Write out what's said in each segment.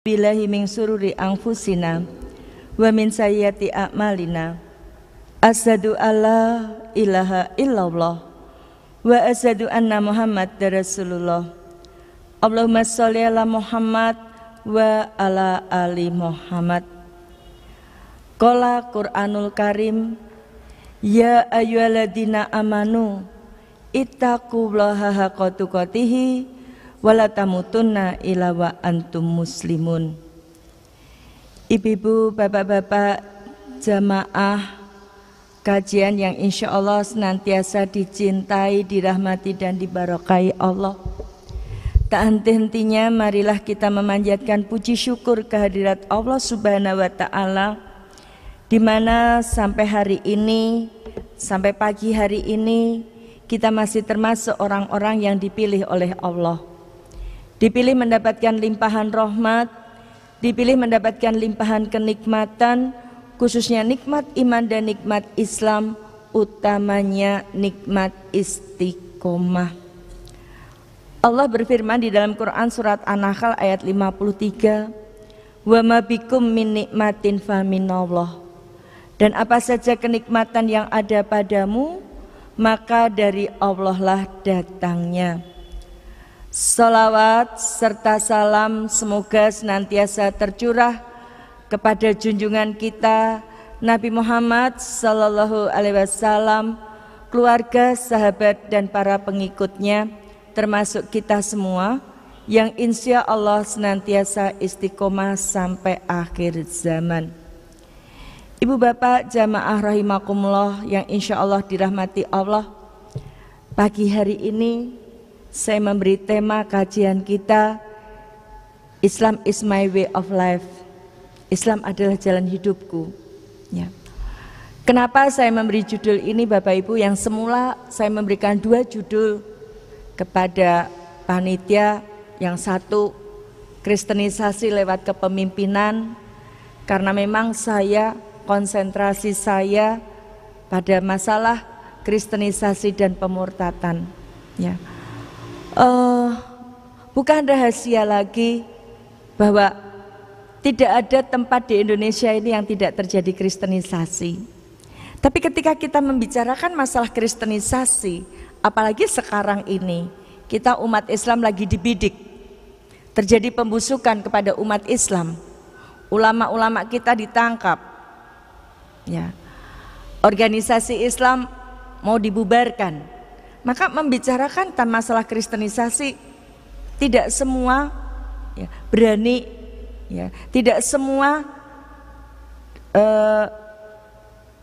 billahi min sururi anfusina wa min sayyiati a'malina. Asyhadu alla ilaha illallah wa asyhadu anna Muhammadar Rasulullah. Allahumma sholli ala Muhammad wa ala ali Muhammad. Qala Qur'anul Karim, ya ayyuhalladzina amanu ittaqullaha haqqa tuqatih wala tamutunna illa wa antum muslimun. Ibu-ibu, bapak-bapak, jamaah kajian yang insya Allah senantiasa dicintai, dirahmati dan diberkahi Allah. Tak henti-hentinya marilah kita memanjatkan puji syukur kehadirat Allah Subhanahu wa Ta'ala, di mana sampai hari ini, sampai pagi hari ini kita masih termasuk orang-orang yang dipilih oleh Allah. Dipilih mendapatkan limpahan rahmat, dipilih mendapatkan limpahan kenikmatan, khususnya nikmat iman dan nikmat Islam, utamanya nikmat istiqomah. Allah berfirman di dalam Quran surat An-Nahl ayat 53, wa ma bikum min nikmatin faminallah. Dan apa saja kenikmatan yang ada padamu, maka dari Allah lah datangnya. Salawat serta salam semoga senantiasa tercurah kepada junjungan kita Nabi Muhammad sallallahu alaihi wasallam, keluarga, sahabat dan para pengikutnya, termasuk kita semua yang insya Allah senantiasa istiqomah sampai akhir zaman. Ibu bapak jamaah rahimakumullah yang insya Allah dirahmati Allah, pagi hari ini saya memberi tema kajian kita, Islam is my way of life. Islam adalah jalan hidupku. Ya. Kenapa saya memberi judul ini Bapak Ibu? Yang semula saya memberikan 2 judul kepada panitia. Yang satu, kristenisasi lewat kepemimpinan, karena memang konsentrasi saya pada masalah kristenisasi dan pemurtatan. Ya. Bukan rahasia lagi bahwa tidak ada tempat di Indonesia ini yang tidak terjadi kristenisasi. Tapi ketika kita membicarakan masalah kristenisasi, apalagi sekarang ini kita umat Islam lagi dibidik, terjadi pembusukan kepada umat Islam, ulama-ulama kita ditangkap, ya, organisasi Islam mau dibubarkan. Maka membicarakan tentang masalah kristenisasi tidak semua ya, berani, ya, tidak semua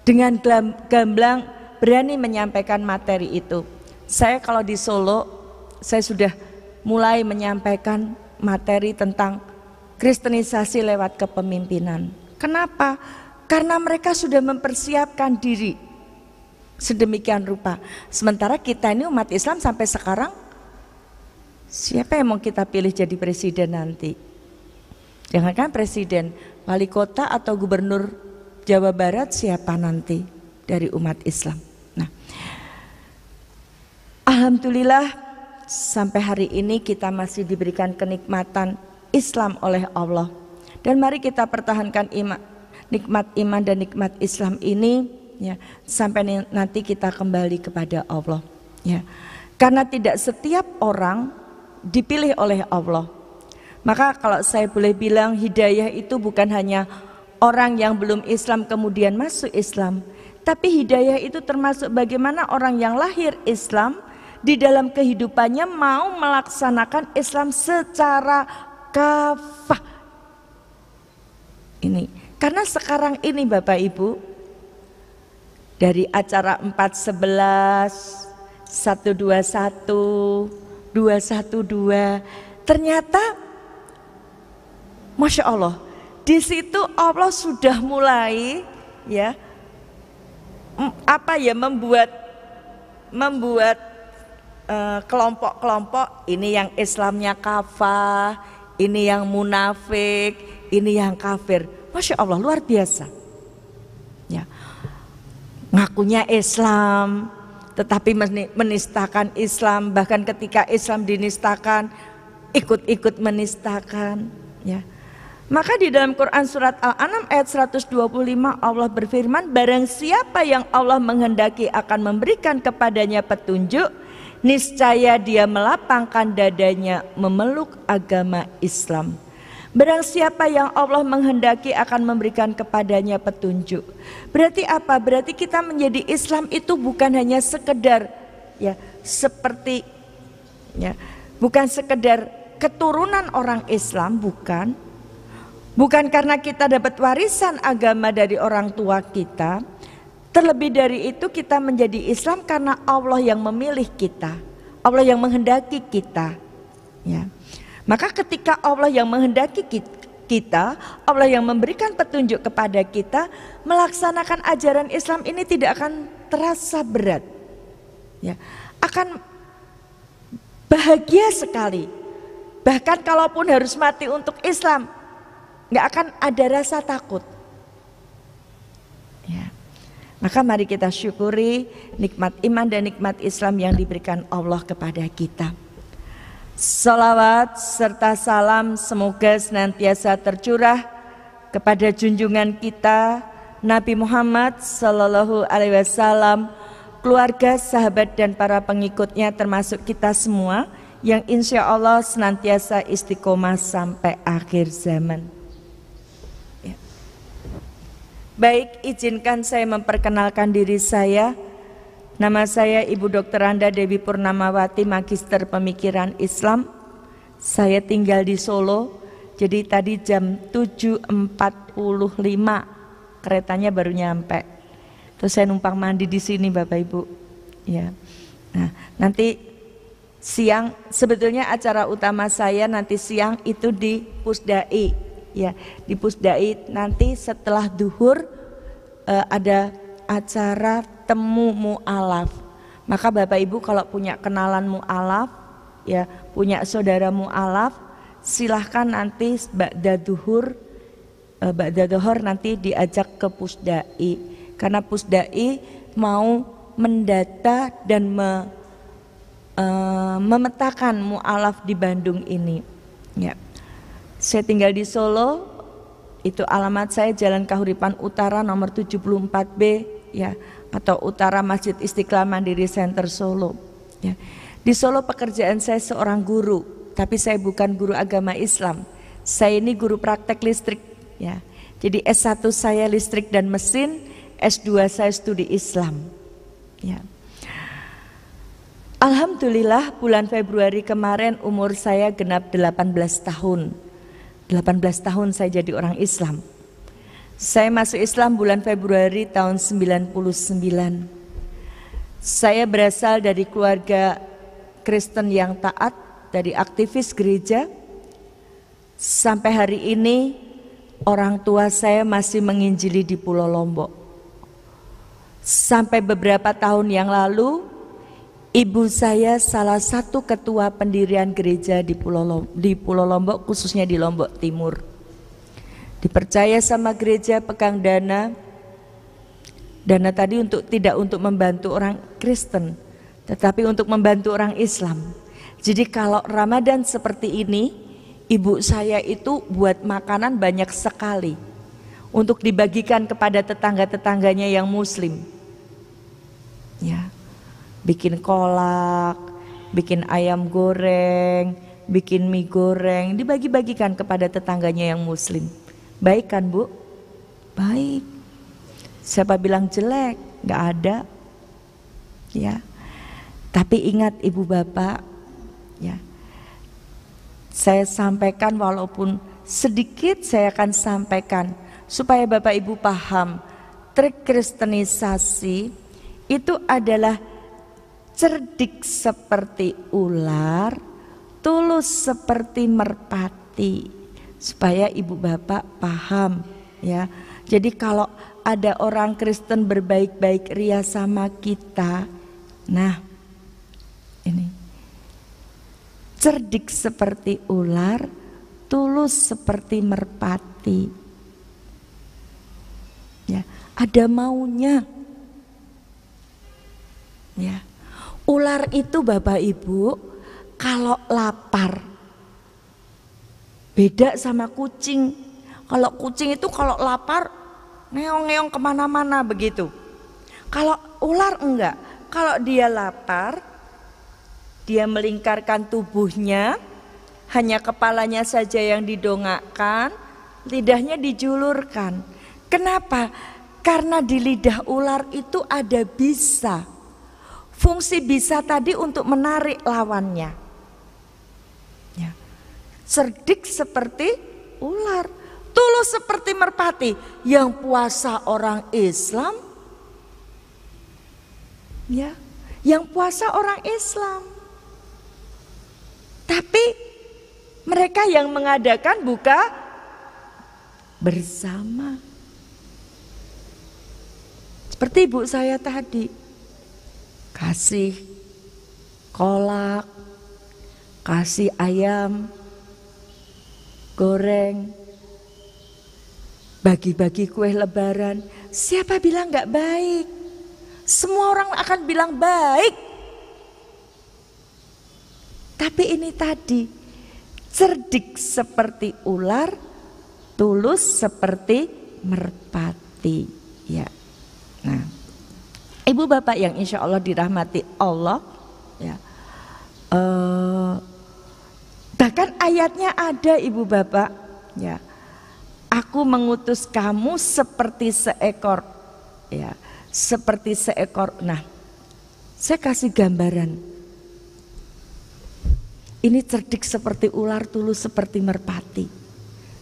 dengan gamblang berani menyampaikan materi itu. Saya kalau di Solo, saya sudah mulai menyampaikan materi tentang kristenisasi lewat kepemimpinan. Kenapa? Karena mereka sudah mempersiapkan diri sedemikian rupa. Sementara kita ini umat Islam sampai sekarang, siapa yang mau kita pilih jadi presiden nanti? Jangankan presiden, wali kota atau gubernur Jawa Barat siapa nanti dari umat Islam? Nah, alhamdulillah sampai hari ini kita masih diberikan kenikmatan Islam oleh Allah. Dan mari kita pertahankan nikmat iman dan nikmat Islam ini, ya, sampai nanti kita kembali kepada Allah, ya. Karena tidak setiap orang dipilih oleh Allah. Maka kalau saya boleh bilang, hidayah itu bukan hanya orang yang belum Islam kemudian masuk Islam, tapi hidayah itu termasuk bagaimana orang yang lahir Islam di dalam kehidupannya mau melaksanakan Islam secara kafah. Ini karena sekarang ini Bapak Ibu, dari acara 411, 121, 212, ternyata Masya Allah, di situ Allah sudah mulai, ya, membuat kelompok-kelompok, ini yang Islamnya kafah, ini yang munafik, ini yang kafir. Masya Allah, luar biasa. Ya. Ngakunya Islam tetapi menistakan Islam, bahkan ketika Islam dinistakan ikut-ikut menistakan, ya. Maka di dalam Quran surat Al-An'am ayat 125 Allah berfirman, barang siapa yang Allah menghendaki akan memberikan kepadanya petunjuk, niscaya dia melapangkan dadanya memeluk agama Islam. Barang siapa yang Allah menghendaki akan memberikan kepadanya petunjuk. Berarti apa? Berarti kita menjadi Islam itu bukan hanya sekedar ya seperti ya, bukan sekedar keturunan orang Islam, bukan. Bukan karena kita dapat warisan agama dari orang tua kita. Terlebih dari itu kita menjadi Islam karena Allah yang memilih kita, Allah yang menghendaki kita ya. Maka ketika Allah yang menghendaki kita, Allah yang memberikan petunjuk kepada kita, melaksanakan ajaran Islam ini tidak akan terasa berat ya. Akan bahagia sekali. Bahkan kalaupun harus mati untuk Islam, nggak akan ada rasa takut ya. Maka mari kita syukuri nikmat iman dan nikmat Islam yang diberikan Allah kepada kita. Salawat serta salam semoga senantiasa tercurah kepada junjungan kita Nabi Muhammad Sallallahu Alaihi Wasallam, keluarga, sahabat dan para pengikutnya, termasuk kita semua yang insya Allah senantiasa istiqomah sampai akhir zaman. Baik, izinkan saya memperkenalkan diri saya. Nama saya Ibu Dr. Anda Dewi Purnamawati, Magister Pemikiran Islam. Saya tinggal di Solo. Jadi tadi jam 7.45 keretanya baru nyampe. Terus saya numpang mandi di sini Bapak Ibu. Ya. Nah, nanti siang sebetulnya acara utama saya nanti siang itu di Pusdai. Ya, di Pusdai nanti setelah duhur ada acara temu mu'alaf. Maka Bapak Ibu kalau punya kenalan mu'alaf, ya punya saudara mu'alaf, silahkan nanti ba'da duhur, ba'da duhur nanti diajak ke Pusdai. Karena Pusdai mau mendata dan memetakan mu'alaf di Bandung ini. Ya. Saya tinggal di Solo, itu alamat saya Jalan Kahuripan Utara nomor 74B ya, atau Utara Masjid Istiqlal Mandiri Center Solo ya. Di Solo pekerjaan saya seorang guru, tapi saya bukan guru agama Islam. Saya ini guru praktek listrik ya. Jadi S1 saya listrik dan mesin, S2 saya studi Islam ya. Alhamdulillah bulan Februari kemarin umur saya genap 18 tahun. 18 tahun saya jadi orang Islam. Saya masuk Islam bulan Februari tahun 99. Saya berasal dari keluarga Kristen yang taat, dari aktivis gereja. Sampai hari ini orang tua saya masih menginjili di Pulau Lombok. Sampai beberapa tahun yang lalu ibu saya salah satu ketua pendirian gereja di Pulau Lombok, khususnya di Lombok Timur. Dipercaya sama gereja pegang dana tadi tidak untuk membantu orang Kristen, tetapi untuk membantu orang Islam. Jadi kalau Ramadan seperti ini, ibu saya itu buat makanan banyak sekali untuk dibagikan kepada tetangga-tetangganya yang Muslim. Ya. Bikin kolak, bikin ayam goreng, bikin mie goreng, dibagi-bagikan kepada tetangganya yang Muslim. Baik kan Bu? Baik. Siapa bilang jelek? Gak ada. Ya. Tapi ingat Ibu Bapak, ya. Saya sampaikan walaupun sedikit saya akan sampaikan supaya Bapak Ibu paham, trik kristenisasi itu adalah cerdik seperti ular, tulus seperti merpati, supaya ibu bapak paham ya. Jadi kalau ada orang Kristen berbaik-baik ria sama kita, nah ini cerdik seperti ular, tulus seperti merpati, ya ada maunya, ya. Ular itu Bapak Ibu kalau lapar beda sama kucing. Kalau kucing itu kalau lapar ngeong-ngeong kemana-mana begitu. Kalau ular enggak. Kalau dia lapar, dia melingkarkan tubuhnya, hanya kepalanya saja yang didongakkan, lidahnya dijulurkan. Kenapa? Karena di lidah ular itu ada bisa. Fungsi bisa tadi untuk menarik lawannya. Ya. Cerdik seperti ular, tulus seperti merpati. Yang puasa orang Islam, ya, yang puasa orang Islam. Tapi mereka yang mengadakan buka bersama. Seperti ibu saya tadi, kasih kolak, kasih ayam goreng, bagi-bagi kue lebaran. Siapa bilang gak baik? Semua orang akan bilang baik. Tapi ini tadi, cerdik seperti ular, tulus seperti merpati. Ya. Nah, ibu bapak yang insya Allah dirahmati Allah, ya. Bahkan ayatnya ada ibu bapak, ya. Aku mengutus kamu seperti seekor, ya, seperti seekor. Nah, saya kasih gambaran. Ini cerdik seperti ular, tulus seperti merpati.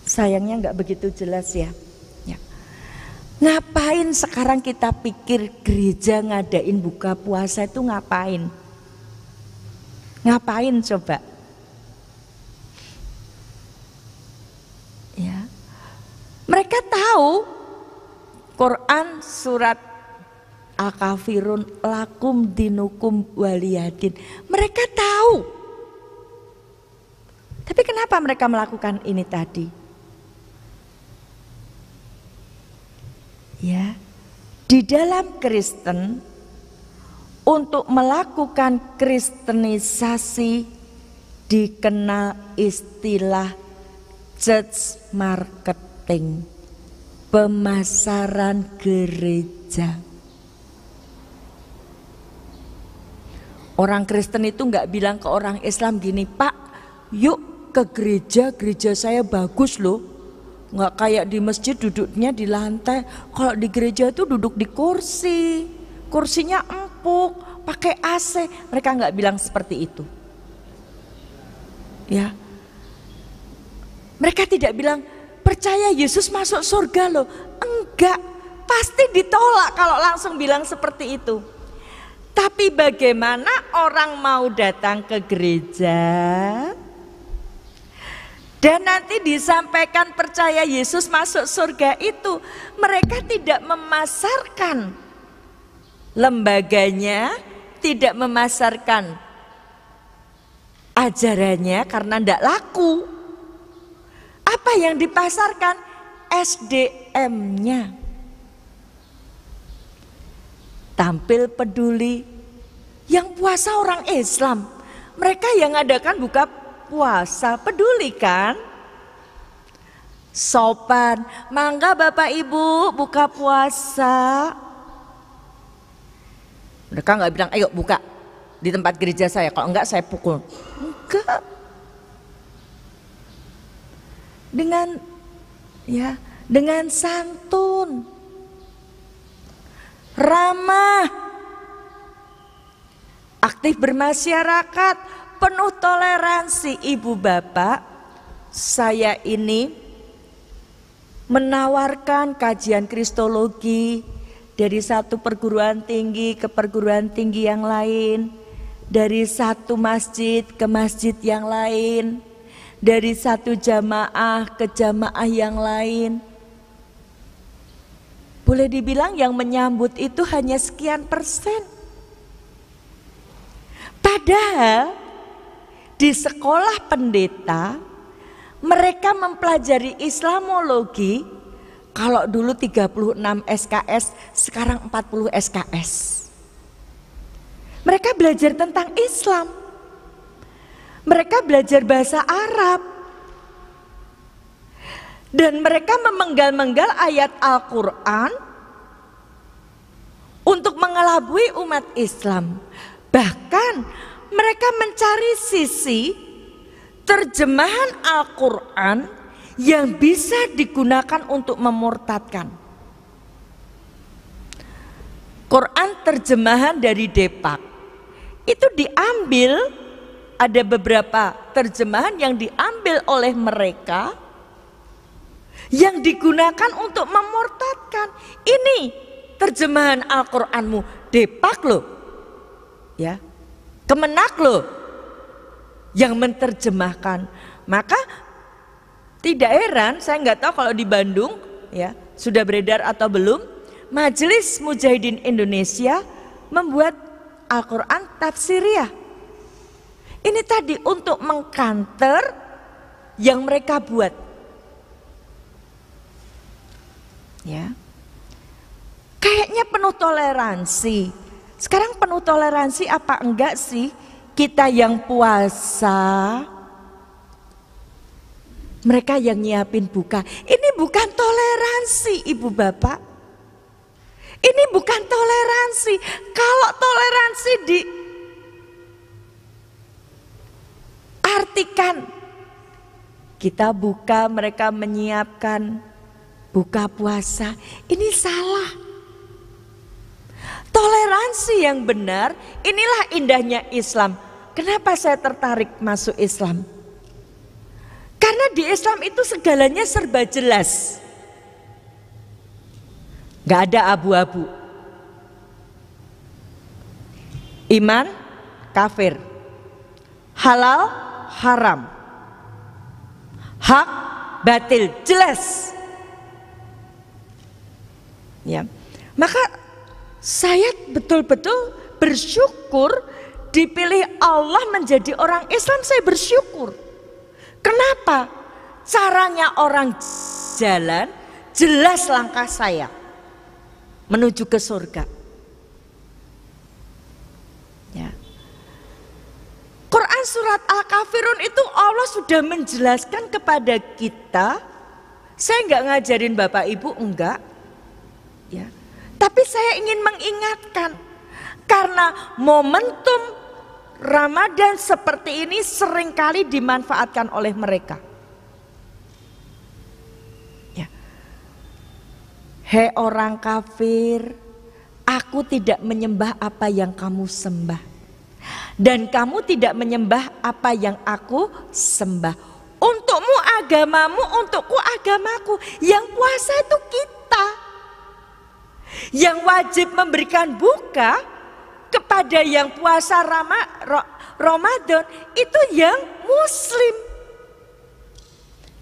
Sayangnya nggak begitu jelas ya. Ngapain sekarang kita pikir gereja ngadain buka puasa itu ngapain? Ngapain coba? Ya. Mereka tahu Quran surat Al-Kafirun lakum dinukum waliyadin. Mereka tahu. Tapi kenapa mereka melakukan ini tadi? Ya, di dalam Kristen untuk melakukan kristenisasi dikenal istilah church marketing, pemasaran gereja. Orang Kristen itu nggak bilang ke orang Islam gini, Pak, yuk ke gereja, gereja saya bagus loh. Nggak kayak di masjid duduknya di lantai. Kalau di gereja itu duduk di kursi, kursinya empuk, pakai AC. Mereka nggak bilang seperti itu. Ya, mereka tidak bilang percaya Yesus masuk surga loh. Enggak, pasti ditolak kalau langsung bilang seperti itu. Tapi bagaimana orang mau datang ke gereja dan nanti disampaikan percaya Yesus masuk surga itu, mereka tidak memasarkan lembaganya, tidak memasarkan ajarannya karena tidak laku. Apa yang dipasarkan? SDM-nya. Tampil peduli. Yang puasa orang Islam, mereka yang ngadakan buka puasa, peduli kan? Sopan, mangga Bapak Ibu buka puasa. Mereka nggak bilang ayo buka di tempat gereja saya, kalau enggak saya pukul. Enggak. Dengan santun, ramah, aktif bermasyarakat, penuh toleransi. Ibu bapak, saya ini menawarkan kajian kristologi dari satu perguruan tinggi ke perguruan tinggi yang lain, dari satu masjid ke masjid yang lain, dari satu jamaah ke jamaah yang lain. Boleh dibilang yang menyambut itu hanya sekian persen. Padahal di sekolah pendeta mereka mempelajari Islamologi. Kalau dulu 36 SKS, sekarang 40 SKS. Mereka belajar tentang Islam. Mereka belajar bahasa Arab. Dan mereka memenggal-menggal ayat Al-Quran untuk mengelabui umat Islam. Bahkan mereka mencari sisi terjemahan Al-Quran yang bisa digunakan untuk memurtadkan. Quran terjemahan dari Depak itu diambil, ada beberapa terjemahan yang diambil oleh mereka yang digunakan untuk memurtadkan. Ini terjemahan Al-Qur'anmu, Depak loh, ya, Kemenak loh yang menerjemahkan. Maka tidak heran, saya nggak tahu kalau di Bandung ya sudah beredar atau belum, Majelis Mujahidin Indonesia membuat Al-Quran tafsiriyah. Ini tadi untuk mengkanter yang mereka buat. Ya, kayaknya penuh toleransi. Sekarang penuh toleransi apa enggak sih? Kita yang puasa, mereka yang nyiapin buka. Ini bukan toleransi, ibu bapak. Ini bukan toleransi. Kalau toleransi diartikan kita buka, mereka menyiapkan buka puasa, ini salah. Toleransi yang benar, inilah indahnya Islam. Kenapa saya tertarik masuk Islam? Karena di Islam itu segalanya serba jelas. Gak ada abu-abu. Iman, kafir. Halal, haram. Hak, batil, jelas. Ya, maka saya betul-betul bersyukur dipilih Allah menjadi orang Islam. Saya bersyukur. Kenapa? Caranya orang jalan, jelas langkah saya menuju ke surga. Ya. Quran surat Al-Kafirun itu Allah sudah menjelaskan kepada kita. Saya enggak ngajarin Bapak Ibu, enggak. Ya. Tapi saya ingin mengingatkan, karena momentum Ramadan seperti ini seringkali dimanfaatkan oleh mereka. Ya. Hei orang kafir, aku tidak menyembah apa yang kamu sembah, dan kamu tidak menyembah apa yang aku sembah. Untukmu agamamu, untukku agamaku. Yang puasa itu kita. Yang wajib memberikan buka kepada yang puasa Ramadan itu yang muslim.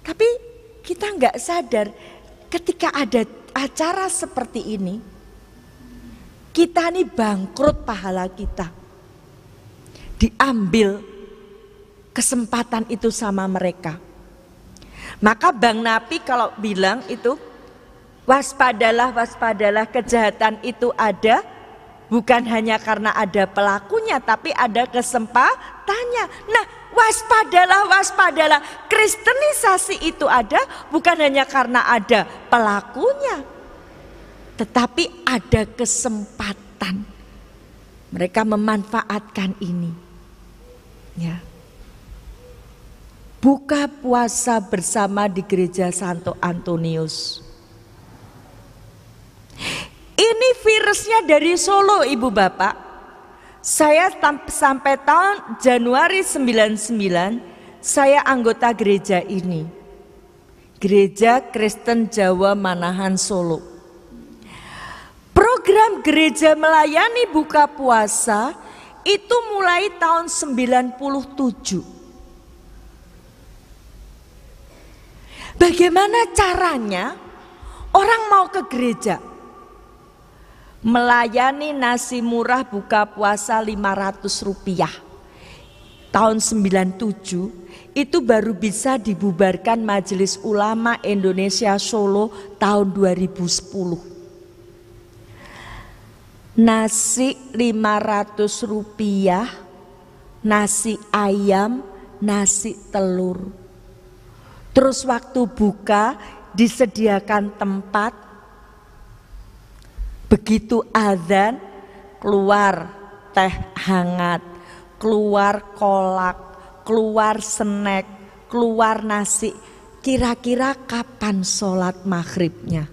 Tapi kita nggak sadar ketika ada acara seperti ini, kita ini bangkrut pahala kita. Diambil kesempatan itu sama mereka. Maka Bang Napi kalau bilang itu, waspadalah, waspadalah, kejahatan itu ada bukan hanya karena ada pelakunya, tapi ada kesempatannya. Nah, waspadalah, waspadalah, kristenisasi itu ada bukan hanya karena ada pelakunya, tetapi ada kesempatan. Mereka memanfaatkan ini. Ya. Buka puasa bersama di gereja Santo Antonius. Ini virusnya dari Solo, Ibu Bapak. Saya sampai tahun Januari 99 saya anggota gereja ini. Gereja Kristen Jawa Manahan Solo. Program gereja melayani buka puasa itu mulai tahun 97. Bagaimana caranya orang mau ke gereja? Melayani nasi murah buka puasa 500 rupiah. Tahun 97 itu baru bisa dibubarkan Majelis Ulama Indonesia Solo tahun 2010. Nasi 500 rupiah, nasi ayam, nasi telur. Terus waktu buka disediakan tempat, begitu azan keluar teh hangat, keluar kolak, keluar snack, keluar nasi. Kira-kira kapan sholat maghribnya?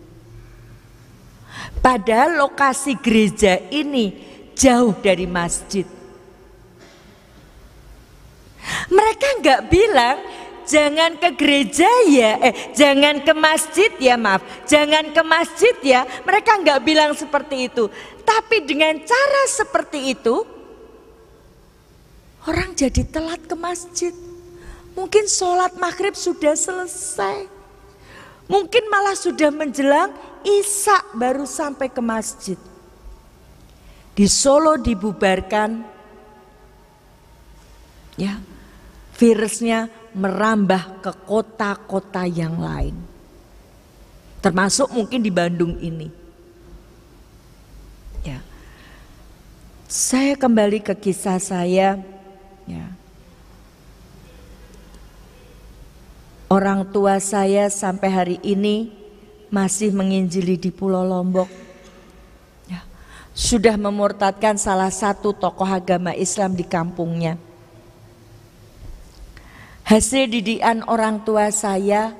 Padahal lokasi gereja ini jauh dari masjid. Mereka nggak bilang jangan ke gereja ya, jangan ke masjid ya, maaf, jangan ke masjid ya. Mereka nggak bilang seperti itu. Tapi dengan cara seperti itu, orang jadi telat ke masjid. Mungkin sholat maghrib sudah selesai. Mungkin malah sudah menjelang isya baru sampai ke masjid. Di Solo dibubarkan, ya, virusnya merambah ke kota-kota yang lain. Termasuk mungkin di Bandung ini. Ya. Saya kembali ke kisah saya, ya. Orang tua saya sampai hari ini masih menginjili di Pulau Lombok. Ya. Sudah memurtadkan salah satu tokoh agama Islam di kampungnya. Hasil didikan orang tua saya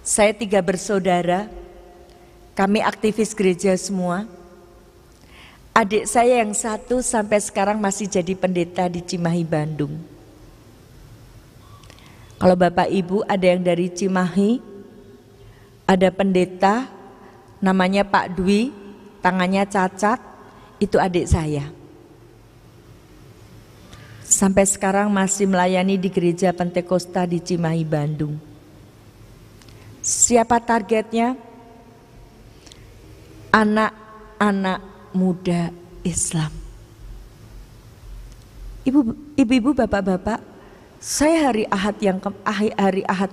3 bersaudara, kami aktivis gereja semua. Adik saya yang 1 sampai sekarang masih jadi pendeta di Cimahi, Bandung. Kalau Bapak Ibu ada yang dari Cimahi, ada pendeta namanya Pak Dwi, tangannya cacat, itu adik saya. Sampai sekarang masih melayani di gereja Pentakosta di Cimahi, Bandung. Siapa targetnya? Anak-anak muda Islam. Ibu-ibu, bapak-bapak, saya hari Ahad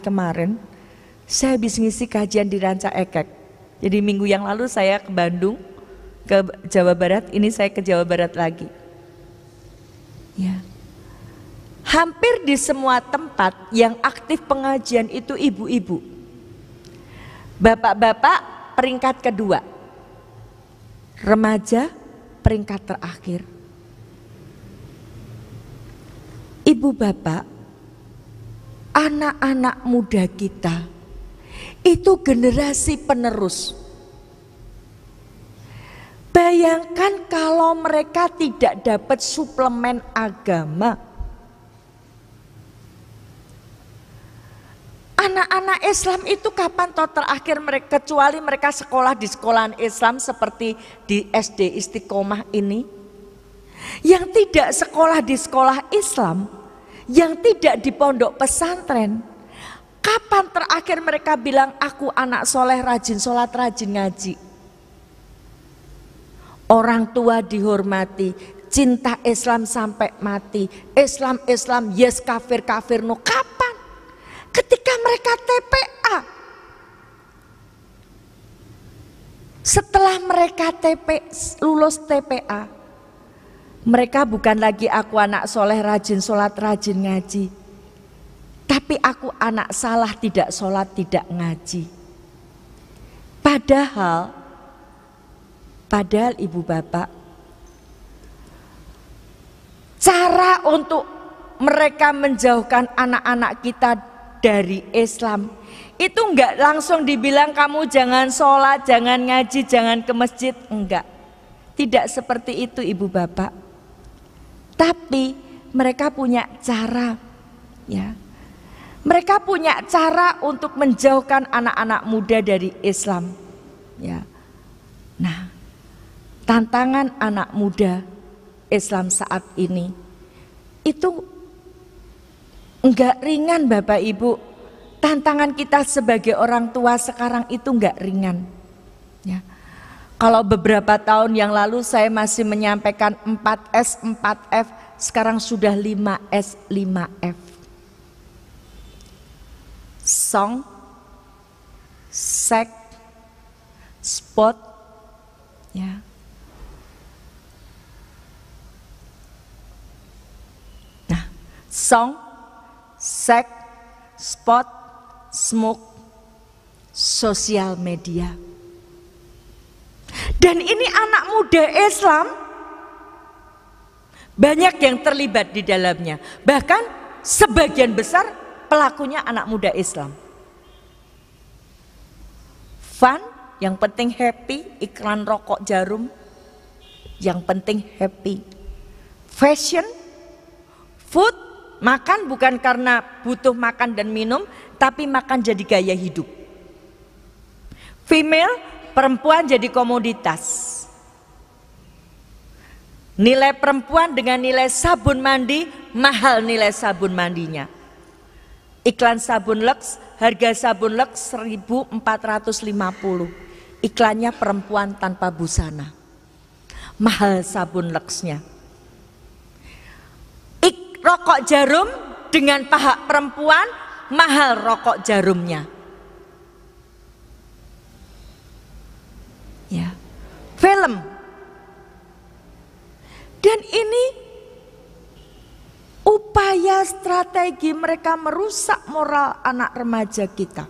kemarin, saya habis ngisi kajian di Ranca Ekek. Jadi minggu yang lalu saya ke Bandung, ke Jawa Barat, ini saya ke Jawa Barat lagi. Ya. Hampir di semua tempat yang aktif pengajian itu ibu-ibu. Bapak-bapak peringkat kedua. Remaja peringkat terakhir. Ibu bapak, anak-anak muda kita itu generasi penerus. Bayangkan kalau mereka tidak dapat suplemen agama. Anak-anak Islam itu kapan toh terakhir mereka, kecuali mereka sekolah di sekolahan Islam seperti di SD Istiqomah ini. Yang tidak sekolah di sekolah Islam, yang tidak di pondok pesantren, kapan terakhir mereka bilang aku anak soleh, rajin sholat, rajin ngaji? Orang tua dihormati, cinta Islam sampai mati, Islam yes, kafir no. Kapan? Ketika mereka TPA. Setelah mereka lulus TPA, mereka bukan lagi aku anak soleh, rajin sholat, rajin ngaji, tapi aku anak salah, tidak sholat, tidak ngaji. Padahal ibu bapak, cara untuk mereka menjauhkan anak-anak kita dari Islam itu enggak langsung dibilang kamu jangan sholat, jangan ngaji, jangan ke masjid, enggak. Tidak seperti itu ibu bapak. Tapi mereka punya cara, ya. Mereka punya cara untuk menjauhkan anak-anak muda dari Islam, ya. Nah, tantangan anak muda Islam saat ini itu enggak ringan Bapak Ibu. Tantangan kita sebagai orang tua sekarang itu enggak ringan, ya. Kalau beberapa tahun yang lalu saya masih menyampaikan 4S, 4F, sekarang sudah 5S, 5F. Song, seks, sport, ya. Nah, song, seks, sport, smoke, sosial media. Dan ini anak muda Islam banyak yang terlibat di dalamnya. Bahkan sebagian besar pelakunya anak muda Islam. Fun, yang penting happy, iklan rokok jarum, yang penting happy. Fashion, food, makan bukan karena butuh makan dan minum, tapi makan jadi gaya hidup. Female, perempuan jadi komoditas. Nilai perempuan dengan nilai sabun mandi, mahal nilai sabun mandinya. Iklan sabun Lux, harga sabun Lux 1.450. Iklannya perempuan tanpa busana. Mahal sabun Luxnya. Rokok jarum dengan paha perempuan, mahal rokok jarumnya. Ya. Film. Dan ini upaya strategi mereka merusak moral anak remaja kita.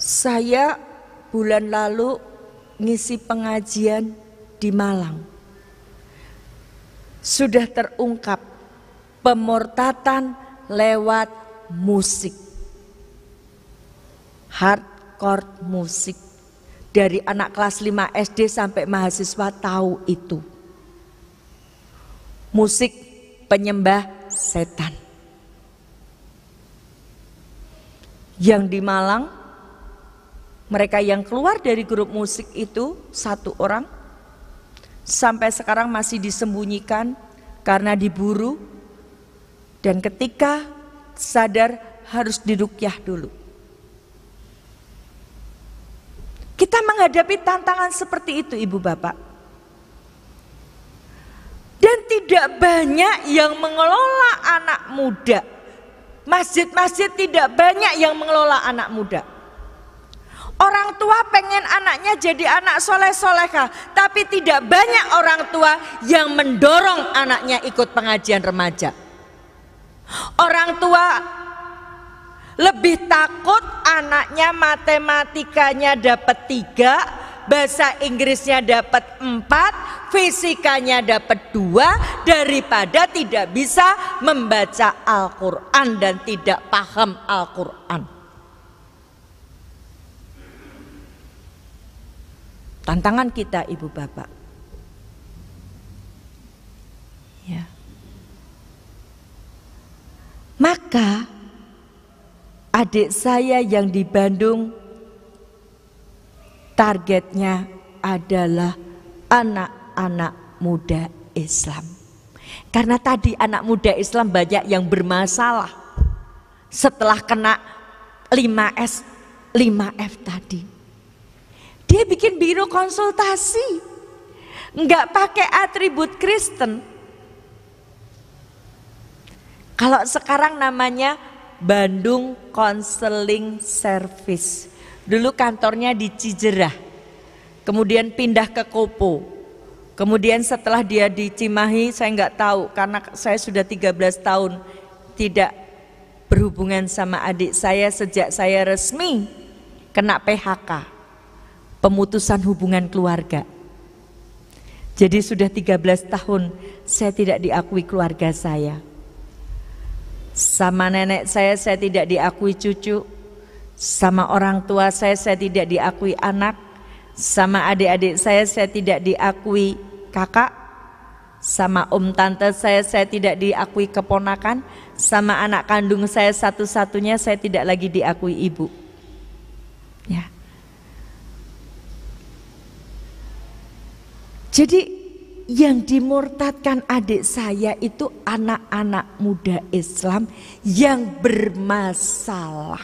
Saya bulan lalu ngisi pengajian di Malang. Sudah terungkap pemurtatan lewat musik. Hardcore musik. Dari anak kelas 5 SD sampai mahasiswa tahu itu. Musik penyembah setan. Yang di Malang, mereka yang keluar dari grup musik itu 1 orang, sampai sekarang masih disembunyikan karena diburu, dan ketika sadar harus diruqyah dulu. Kita menghadapi tantangan seperti itu, Ibu Bapak. Dan tidak banyak yang mengelola anak muda. Masjid-masjid tidak banyak yang mengelola anak muda. Orang tua pengen anaknya jadi anak soleh-solehah, tapi tidak banyak orang tua yang mendorong anaknya ikut pengajian remaja. Orang tua lebih takut anaknya matematikanya dapat 3, bahasa Inggrisnya dapat 4, fisikanya dapat 2, daripada tidak bisa membaca Al-Quran dan tidak paham Al-Quran. Tantangan kita, Ibu Bapak. Ya. Maka adik saya yang di Bandung targetnya adalah anak-anak muda Islam. Karena tadi anak muda Islam banyak yang bermasalah setelah kena 5S, 5F tadi. Dia bikin biro konsultasi, nggak pakai atribut Kristen. Kalau sekarang namanya Bandung Counseling Service. Dulu kantornya di Cijerah, kemudian pindah ke Kopo. Kemudian setelah dia di Cimahi, saya nggak tahu karena saya sudah 13 tahun tidak berhubungan sama adik saya sejak saya resmi kena PHK. Pemutusan hubungan keluarga. Jadi sudah 13 tahun saya tidak diakui keluarga saya. Sama nenek saya tidak diakui cucu. Sama orang tua saya tidak diakui anak. Sama adik-adik saya tidak diakui kakak. Sama tante saya tidak diakui keponakan. Sama anak kandung saya satu-satunya saya tidak lagi diakui ibu. Ya. Jadi yang dimurtadkan adik saya itu anak-anak muda Islam yang bermasalah.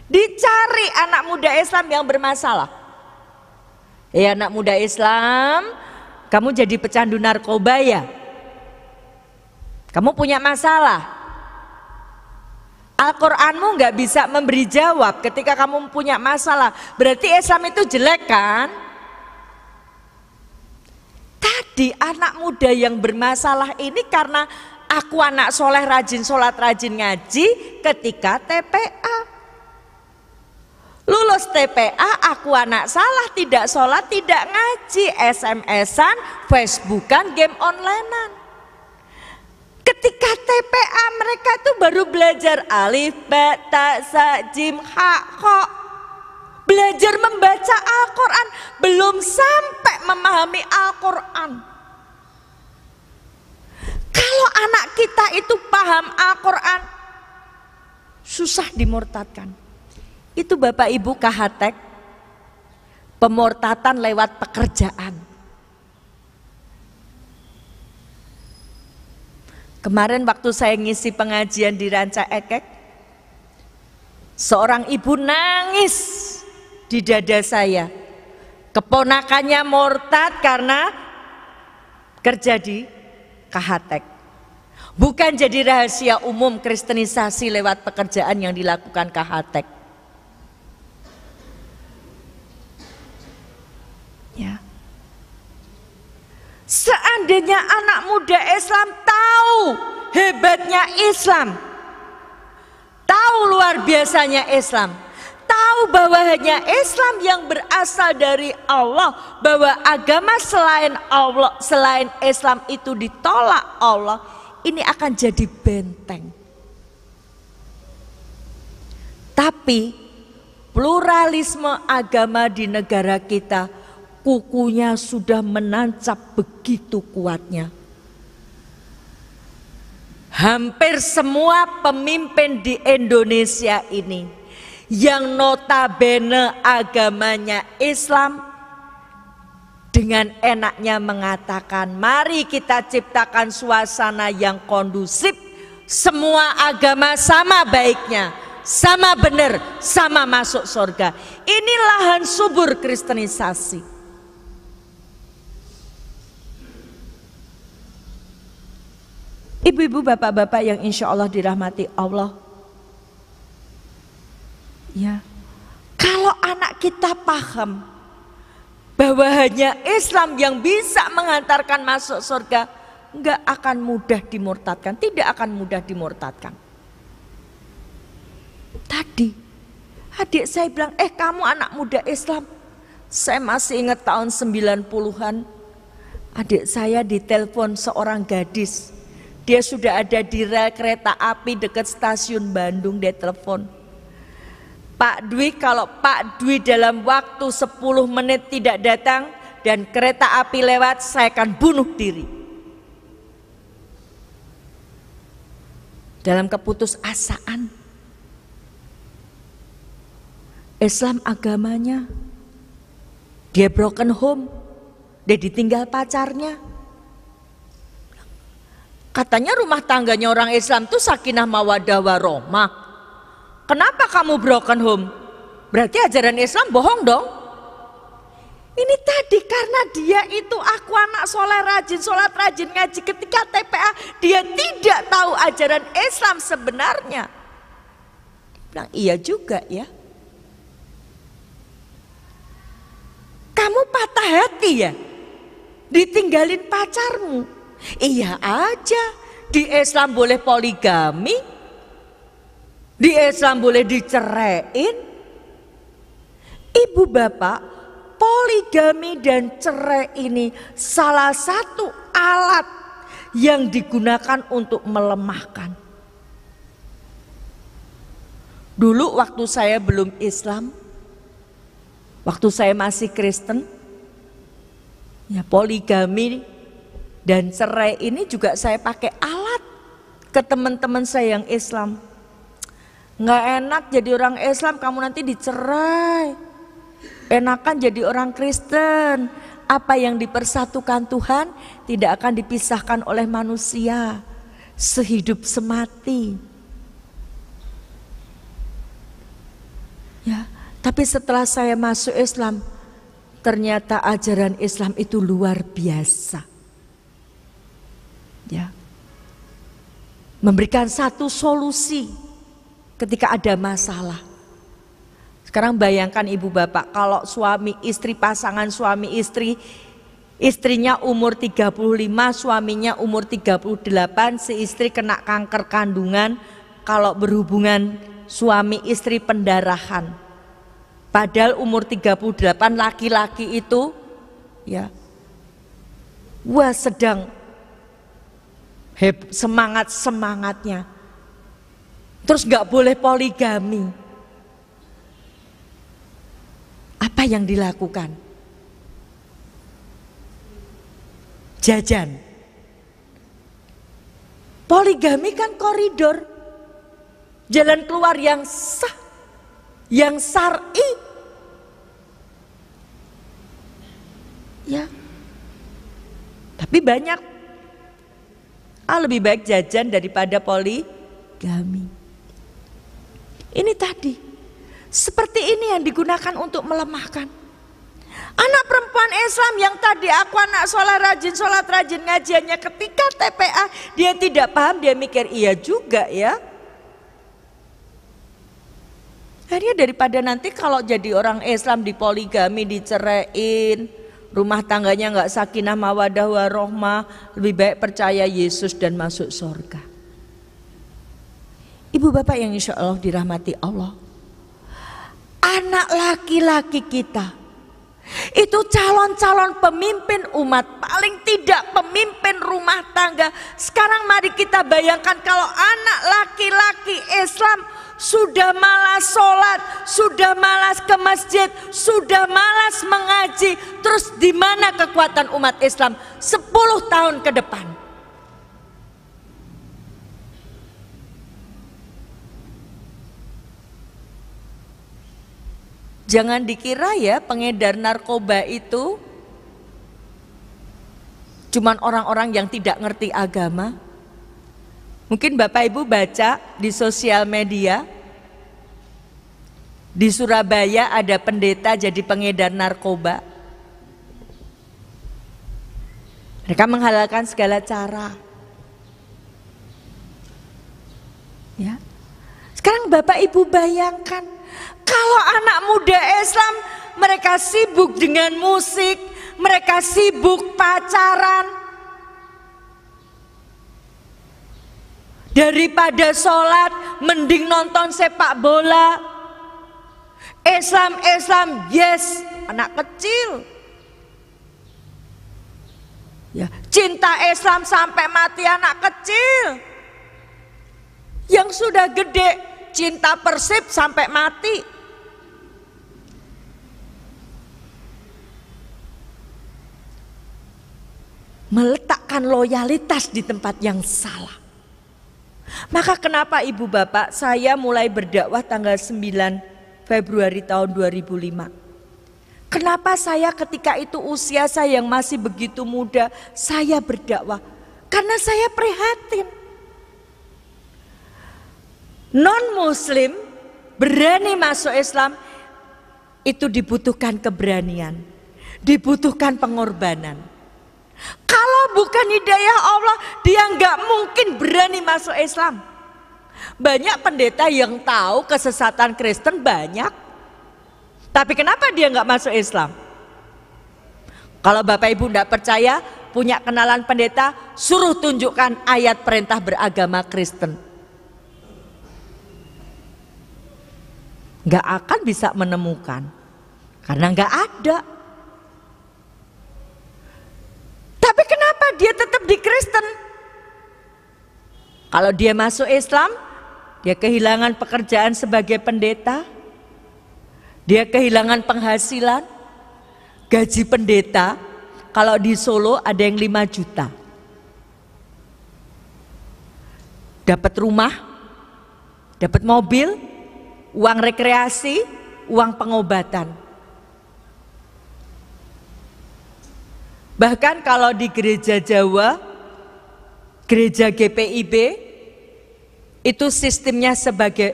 Dicari anak muda Islam yang bermasalah. Anak muda Islam, kamu jadi pecandu narkoba ya? Kamu punya masalah. Al-Qur'anmu gak bisa memberi jawab ketika kamu punya masalah. Berarti Islam itu jelek kan? Tadi anak muda yang bermasalah ini karena aku anak soleh, rajin sholat, rajin ngaji ketika TPA. Lulus TPA, aku anak salah, tidak sholat, tidak ngaji, SMS-an, Facebookan, game onlinean. Ketika TPA mereka itu baru belajar alif, ba, ta, sa, jim, ha, kho. Belajar membaca Al-Quran, belum sampai memahami Al-Quran. Kalau anak kita itu paham Al-Quran, susah dimurtadkan. Itu Bapak Ibu kahatek, pemurtatan lewat pekerjaan. Kemarin waktu saya ngisi pengajian di Ranca Ekek, seorang ibu nangis di dada saya. Keponakannya murtad karena kerja di kahatek. Bukan jadi rahasia umum kristenisasi lewat pekerjaan yang dilakukan kahatek. Ya. Seandainya anak muda Islam tahu hebatnya Islam, tahu luar biasanya Islam, tahu bahwa hanya Islam yang berasal dari Allah, bahwa agama selain Allah, selain Islam itu ditolak Allah, ini akan jadi benteng. Tapi pluralisme agama di negara kita, kukunya sudah menancap begitu kuatnya. Hampir semua pemimpin di Indonesia ini yang notabene agamanya Islam, dengan enaknya mengatakan, mari kita ciptakan suasana yang kondusif, semua agama sama baiknya, sama benar, sama masuk surga. Ini lahan subur kristenisasi. Ibu-ibu, bapak-bapak yang insya Allah dirahmati Allah, ya, kalau anak kita paham bahwa hanya Islam yang bisa mengantarkan masuk surga, enggak akan mudah dimurtadkan, tidak akan mudah dimurtadkan. Tadi adik saya bilang, kamu anak muda Islam. Saya masih ingat tahun 90-an, adik saya ditelepon seorang gadis. Dia sudah ada di rel kereta api dekat stasiun Bandung. Dia telepon, Pak Dwi, kalau Pak Dwi dalam waktu 10 menit tidak datang dan kereta api lewat, saya akan bunuh diri. Dalam keputusasaan, Islam agamanya, dia broken home, dia ditinggal pacarnya. Katanya rumah tangganya orang Islam itu sakinah mawaddah warohmah. Kenapa kamu broken home? Berarti ajaran Islam bohong dong. Ini tadi karena dia itu aku anak soleh rajin, sholat rajin, ngaji. Ketika TPA dia tidak tahu ajaran Islam sebenarnya. Dia bilang iya juga ya. Kamu patah hati ya? Ditinggalin pacarmu? Iya aja, di Islam boleh poligami, di Islam boleh diceraiin. Ibu bapak, poligami dan cerai ini salah satu alat yang digunakan untuk melemahkan. Dulu waktu saya belum Islam, waktu saya masih Kristen, ya poligami dan cerai ini juga saya pakai alat ke teman-teman saya yang Islam. Nggak enak jadi orang Islam, kamu nanti dicerai. Enakan jadi orang Kristen. Apa yang dipersatukan Tuhan tidak akan dipisahkan oleh manusia. Sehidup semati. Ya, tapi setelah saya masuk Islam, ternyata ajaran Islam itu luar biasa. Ya, memberikan satu solusi ketika ada masalah. Sekarang bayangkan ibu bapak, kalau suami istri, pasangan suami istri, istrinya umur 35, suaminya umur 38, si istri kena kanker kandungan, kalau berhubungan suami istri pendarahan. Padahal umur 38 laki-laki itu ya, wah sedang semangatnya. Terus nggak boleh poligami. Apa yang dilakukan? Jajan. Poligami kan koridor, jalan keluar yang sah, yang syar'i. Ya, tapi banyak lebih baik jajan daripada poligami. Ini tadi, seperti ini yang digunakan untuk melemahkan. Anak perempuan Islam yang tadi aku anak sholat rajin ngajiannya, ketika TPA dia tidak paham, dia mikir iya juga ya. Akhirnya daripada nanti kalau jadi orang Islam dipoligami, diceraiin, rumah tangganya nggak sakinah mawadah warohmah, lebih baik percaya Yesus dan masuk surga. Ibu bapak yang insya Allah dirahmati Allah, anak laki-laki kita itu calon-calon pemimpin umat, paling tidak pemimpin rumah tangga. Sekarang mari kita bayangkan kalau anak laki-laki Islam sudah malas sholat, sudah malas ke masjid, sudah malas mengaji, terus di mana kekuatan umat Islam 10 tahun ke depan? Jangan dikira ya pengedar narkoba itu cuman orang-orang yang tidak ngerti agama. Mungkin Bapak Ibu baca di sosial media, di Surabaya ada pendeta jadi pengedar narkoba. Mereka menghalalkan segala cara. Ya. Sekarang Bapak Ibu bayangkan, kalau anak muda Islam mereka sibuk dengan musik, mereka sibuk pacaran. Daripada sholat, mending nonton sepak bola. Islam, yes, anak kecil. Ya, cinta Islam sampai mati anak kecil. Yang sudah gede, cinta Persib sampai mati. Meletakkan loyalitas di tempat yang salah. Maka kenapa ibu bapak saya mulai berdakwah tanggal 9 Februari tahun 2005. Kenapa saya ketika itu usia saya yang masih begitu muda, saya berdakwah? Karena saya prihatin. Non-muslim berani masuk Islam itu dibutuhkan keberanian, dibutuhkan pengorbanan. Kalau bukan hidayah Allah, dia nggak mungkin berani masuk Islam. Banyak pendeta yang tahu kesesatan Kristen banyak, tapi kenapa dia nggak masuk Islam? Kalau Bapak Ibu nggak percaya, punya kenalan pendeta, suruh tunjukkan ayat perintah beragama Kristen. Nggak akan bisa menemukan, karena nggak ada. Tapi kenapa dia tetap di Kristen? Kalau dia masuk Islam, dia kehilangan pekerjaan sebagai pendeta, dia kehilangan penghasilan. Gaji pendeta kalau di Solo ada yang 5 juta. Dapat rumah, dapat mobil, uang rekreasi, uang pengobatan. Bahkan kalau di gereja Jawa, gereja GPIB, itu sistemnya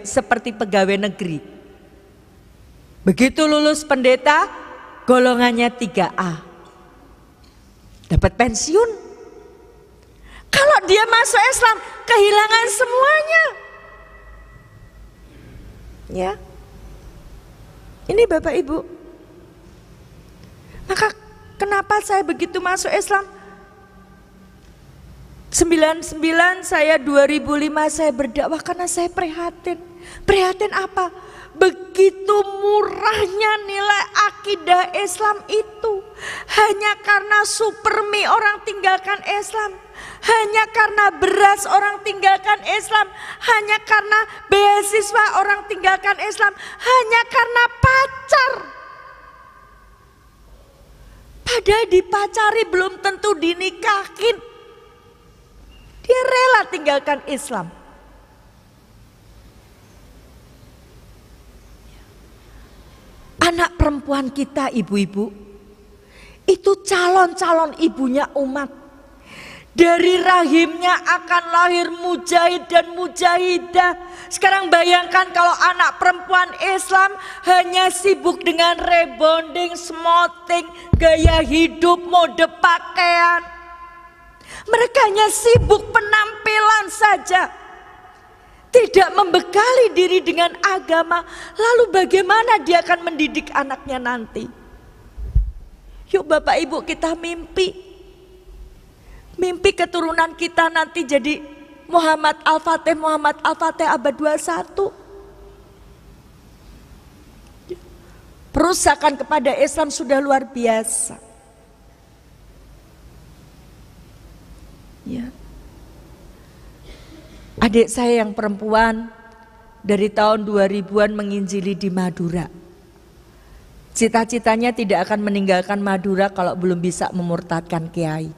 seperti pegawai negeri. Begitu lulus pendeta, golongannya 3A. Dapat pensiun. Kalau dia masuk Islam, kehilangan semuanya. Ya. Ini Bapak Ibu. Maka kenapa saya begitu masuk Islam? 99 saya 2005 saya berdakwah karena saya prihatin. Prihatin apa? Begitu murahnya nilai akidah Islam itu. Hanya karena supermi orang tinggalkan Islam. Hanya karena beras orang tinggalkan Islam. Hanya karena beasiswa orang tinggalkan Islam. Hanya karena pacar. Padahal dipacari belum tentu dinikahin. Dia rela tinggalkan Islam. Anak perempuan kita, ibu-ibu, itu calon-calon ibunya umat. Dari rahimnya akan lahir mujahid dan mujahidah. Sekarang bayangkan kalau anak perempuan Islam hanya sibuk dengan rebonding, smoting, gaya hidup, mode pakaian. Mereka hanya sibuk penampilan saja. Tidak membekali diri dengan agama. Lalu bagaimana dia akan mendidik anaknya nanti? Yuk Bapak Ibu kita mimpi. Mimpi keturunan kita nanti jadi Muhammad Al-Fatih abad 21. Perusakan kepada Islam sudah luar biasa. Ya. Adik saya yang perempuan dari tahun 2000-an menginjili di Madura. Cita-citanya tidak akan meninggalkan Madura kalau belum bisa memurtadkan kiai.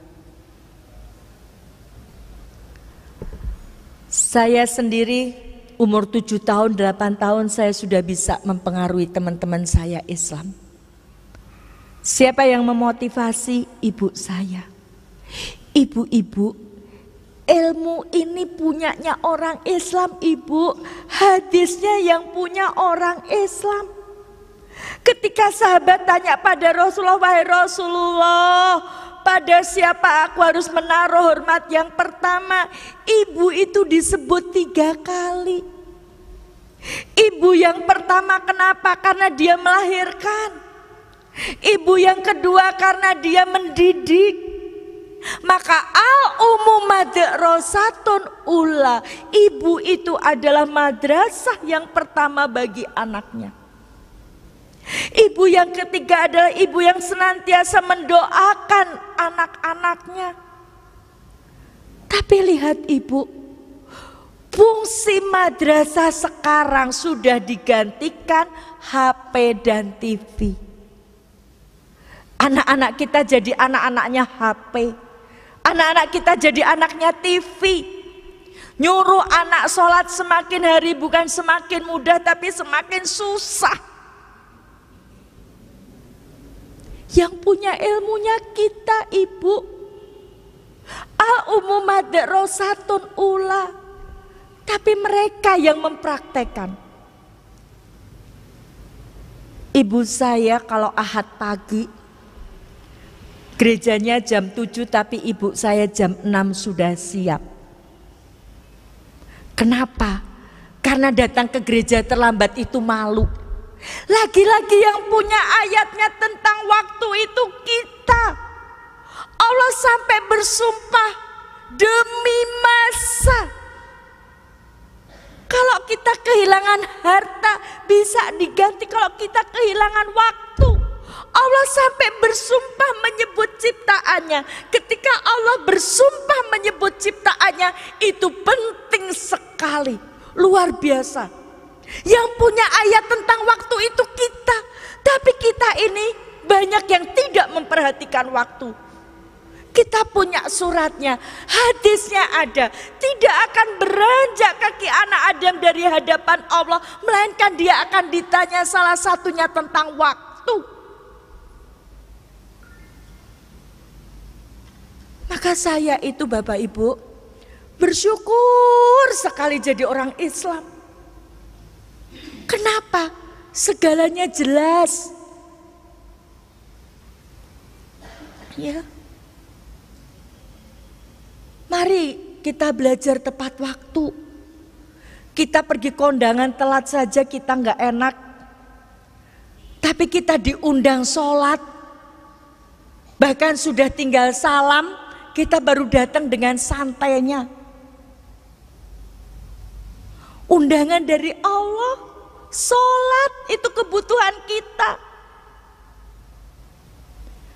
Saya sendiri umur 7 tahun, 8 tahun saya sudah bisa mempengaruhi teman-teman saya Islam. Siapa yang memotivasi? Ibu saya. Ibu-ibu, ilmu ini punyanya orang Islam, ibu. Hadisnya yang punya orang Islam. Ketika sahabat tanya pada Rasulullah, wahai Rasulullah, pada siapa aku harus menaruh hormat? Yang pertama, ibu itu disebut 3 kali. Ibu yang pertama kenapa? Karena dia melahirkan. Ibu yang kedua karena dia mendidik. Maka al-ummu madrasatun ula. Ibu itu adalah madrasah yang pertama bagi anaknya. Ibu yang ketiga adalah ibu yang senantiasa mendoakan anak-anaknya. Tapi lihat ibu, fungsi madrasah sekarang sudah digantikan HP dan TV. Anak-anak kita jadi anak-anaknya HP. Anak-anak kita jadi anaknya TV. Nyuruh anak sholat semakin hari bukan semakin mudah tapi semakin susah. Yang punya ilmunya kita ibu. Al-ummu madrasatun ula. Tapi mereka yang mempraktekkan. Ibu saya kalau Ahad pagi gerejanya jam 7 tapi ibu saya jam 6 sudah siap. Kenapa? Karena datang ke gereja terlambat itu malu. Lagi-lagi yang punya ayatnya tentang waktu itu kita. Allah sampai bersumpah demi masa. Kalau kita kehilangan harta bisa diganti kalau kita kehilangan waktu. Allah sampai bersumpah menyebut ciptaannya. Ketika Allah bersumpah menyebut ciptaannya, itu penting sekali, luar biasa. Yang punya ayat tentang waktu itu kita. Tapi kita ini banyak yang tidak memperhatikan waktu. Kita punya suratnya, hadisnya ada. Tidak akan beranjak kaki anak Adam dari hadapan Allah, melainkan dia akan ditanya salah satunya tentang waktu. Maka saya itu Bapak Ibu bersyukur sekali jadi orang Islam. Kenapa? Segalanya jelas. Ya. Mari kita belajar tepat waktu. Kita pergi kondangan telat saja kita nggak enak. Tapi kita diundang sholat. Bahkan sudah tinggal salam, kita baru datang dengan santainya. Undangan dari Allah, sholat itu kebutuhan kita.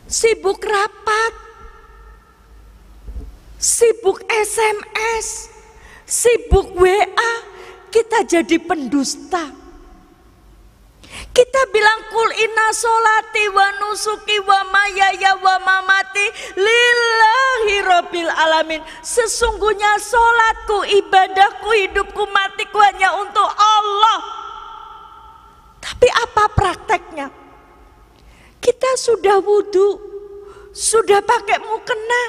Sibuk rapat, sibuk SMS, sibuk WA, kita jadi pendusta. Kita bilang kul inna sholati wa nusuki wa mayaya wa mamati lillahi rabbil alamin. Sesungguhnya sholatku, ibadahku, hidupku, matiku hanya untuk Allah. Tapi apa prakteknya? Kita sudah wudhu, sudah pakai mukena,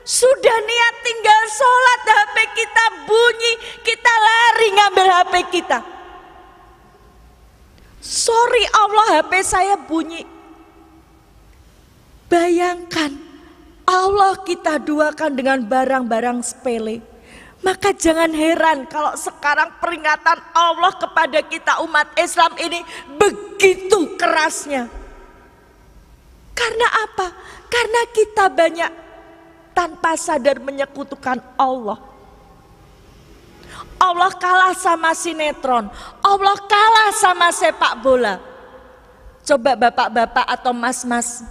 sudah niat tinggal sholat, HP kita bunyi, kita lari ngambil HP kita. Sorry Allah, HP saya bunyi. Bayangkan Allah kita duakan dengan barang-barang sepele. Maka jangan heran kalau sekarang peringatan Allah kepada kita umat Islam ini begitu kerasnya. Karena apa? Karena kita banyak tanpa sadar menyekutukan Allah. Allah kalah sama sinetron, Allah kalah sama sepak bola. Coba bapak-bapak atau mas-mas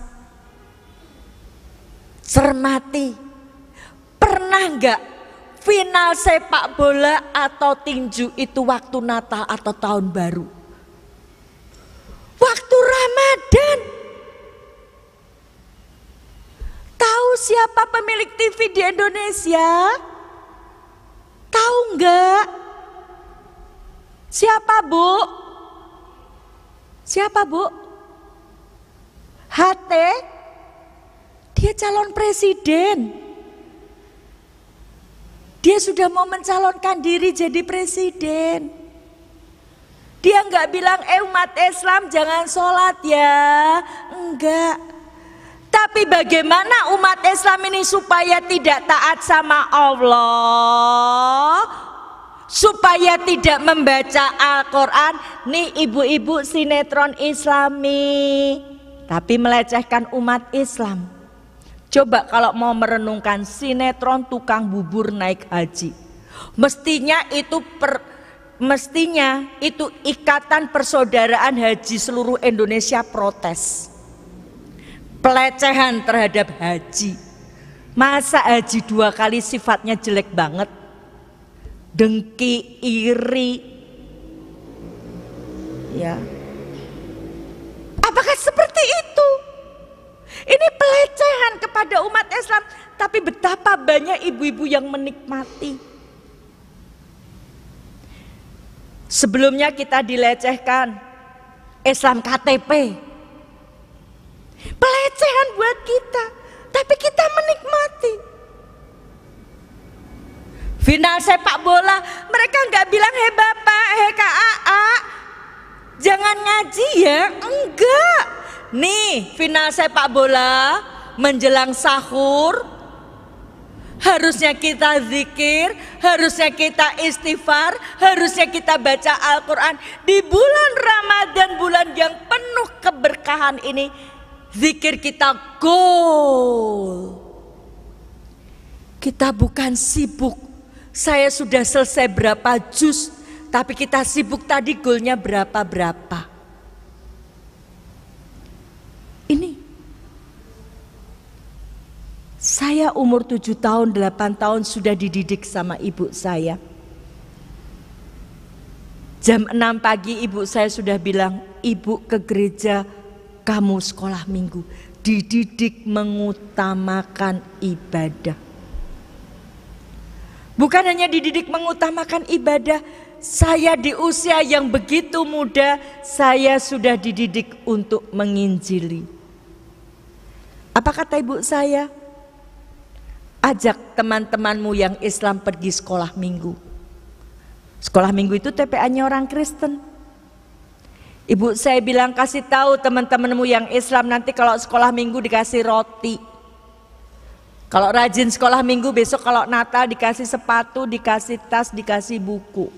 cermati, pernah enggak final sepak bola atau tinju itu waktu Natal atau tahun baru? Waktu Ramadan. Tahu siapa pemilik TV di Indonesia? Tahu enggak? Siapa Bu? Siapa Bu? HT? Dia calon presiden. Dia sudah mau mencalonkan diri jadi presiden. Dia enggak bilang umat Islam jangan sholat ya. Enggak. Tapi bagaimana umat Islam ini supaya tidak taat sama Allah, supaya tidak membaca Al-Quran? Nih ibu-ibu sinetron Islami, tapi melecehkan umat Islam. Coba kalau mau merenungkan sinetron tukang bubur naik haji, mestinya itu Ikatan Persaudaraan Haji seluruh Indonesia protes. Pelecehan terhadap haji. Masa haji 2 kali sifatnya jelek banget? Dengki, iri. Ya. Apakah seperti itu? Ini pelecehan kepada umat Islam. Tapi betapa banyak ibu-ibu yang menikmati. Sebelumnya kita dilecehkan Islam KTP. Pelecehan buat kita, tapi kita menikmati. Final sepak bola, mereka nggak bilang hei bapak, hei KAA, jangan ngaji ya, enggak. Nih final sepak bola menjelang sahur, harusnya kita zikir, harusnya kita istighfar, harusnya kita baca Al-Quran. Di bulan Ramadan, bulan yang penuh keberkahan ini, zikir kita goal. Kita bukan sibuk, saya sudah selesai berapa juz, tapi kita sibuk tadi goalnya berapa-berapa. Ini saya umur 7 tahun, 8 tahun sudah dididik sama ibu saya. Jam 6 pagi ibu saya sudah bilang, ibu ke gereja, kamu sekolah minggu. Dididik mengutamakan ibadah. Bukan hanya dididik mengutamakan ibadah, saya di usia yang begitu muda, saya sudah dididik untuk menginjili. Apa kata ibu saya? Ajak teman-temanmu yang Islam pergi sekolah minggu. Sekolah minggu itu TPA-nya orang Kristen. Ibu saya bilang, kasih tahu teman-temanmu yang Islam nanti kalau sekolah minggu dikasih roti. Kalau rajin sekolah minggu, besok kalau Natal dikasih sepatu, dikasih tas, dikasih buku.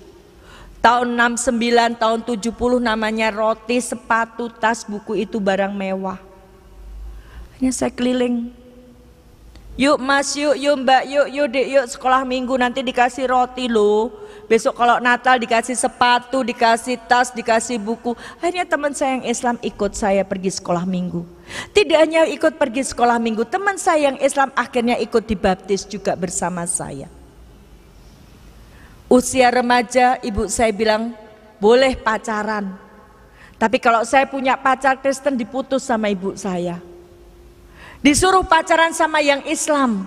Tahun 69, tahun 70 namanya roti, sepatu, tas, buku itu barang mewah. Hanya saya keliling Yuk mas, yuk mbak, yuk dek, yuk sekolah minggu nanti dikasih roti loh. Besok kalau Natal dikasih sepatu, dikasih tas, dikasih buku. Akhirnya teman saya yang Islam ikut saya pergi sekolah minggu. Tidak hanya ikut pergi sekolah minggu, teman saya yang Islam akhirnya ikut dibaptis juga bersama saya. Usia remaja, ibu saya bilang boleh pacaran. Tapi kalau saya punya pacar Kristen diputus sama ibu saya. Disuruh pacaran sama yang Islam.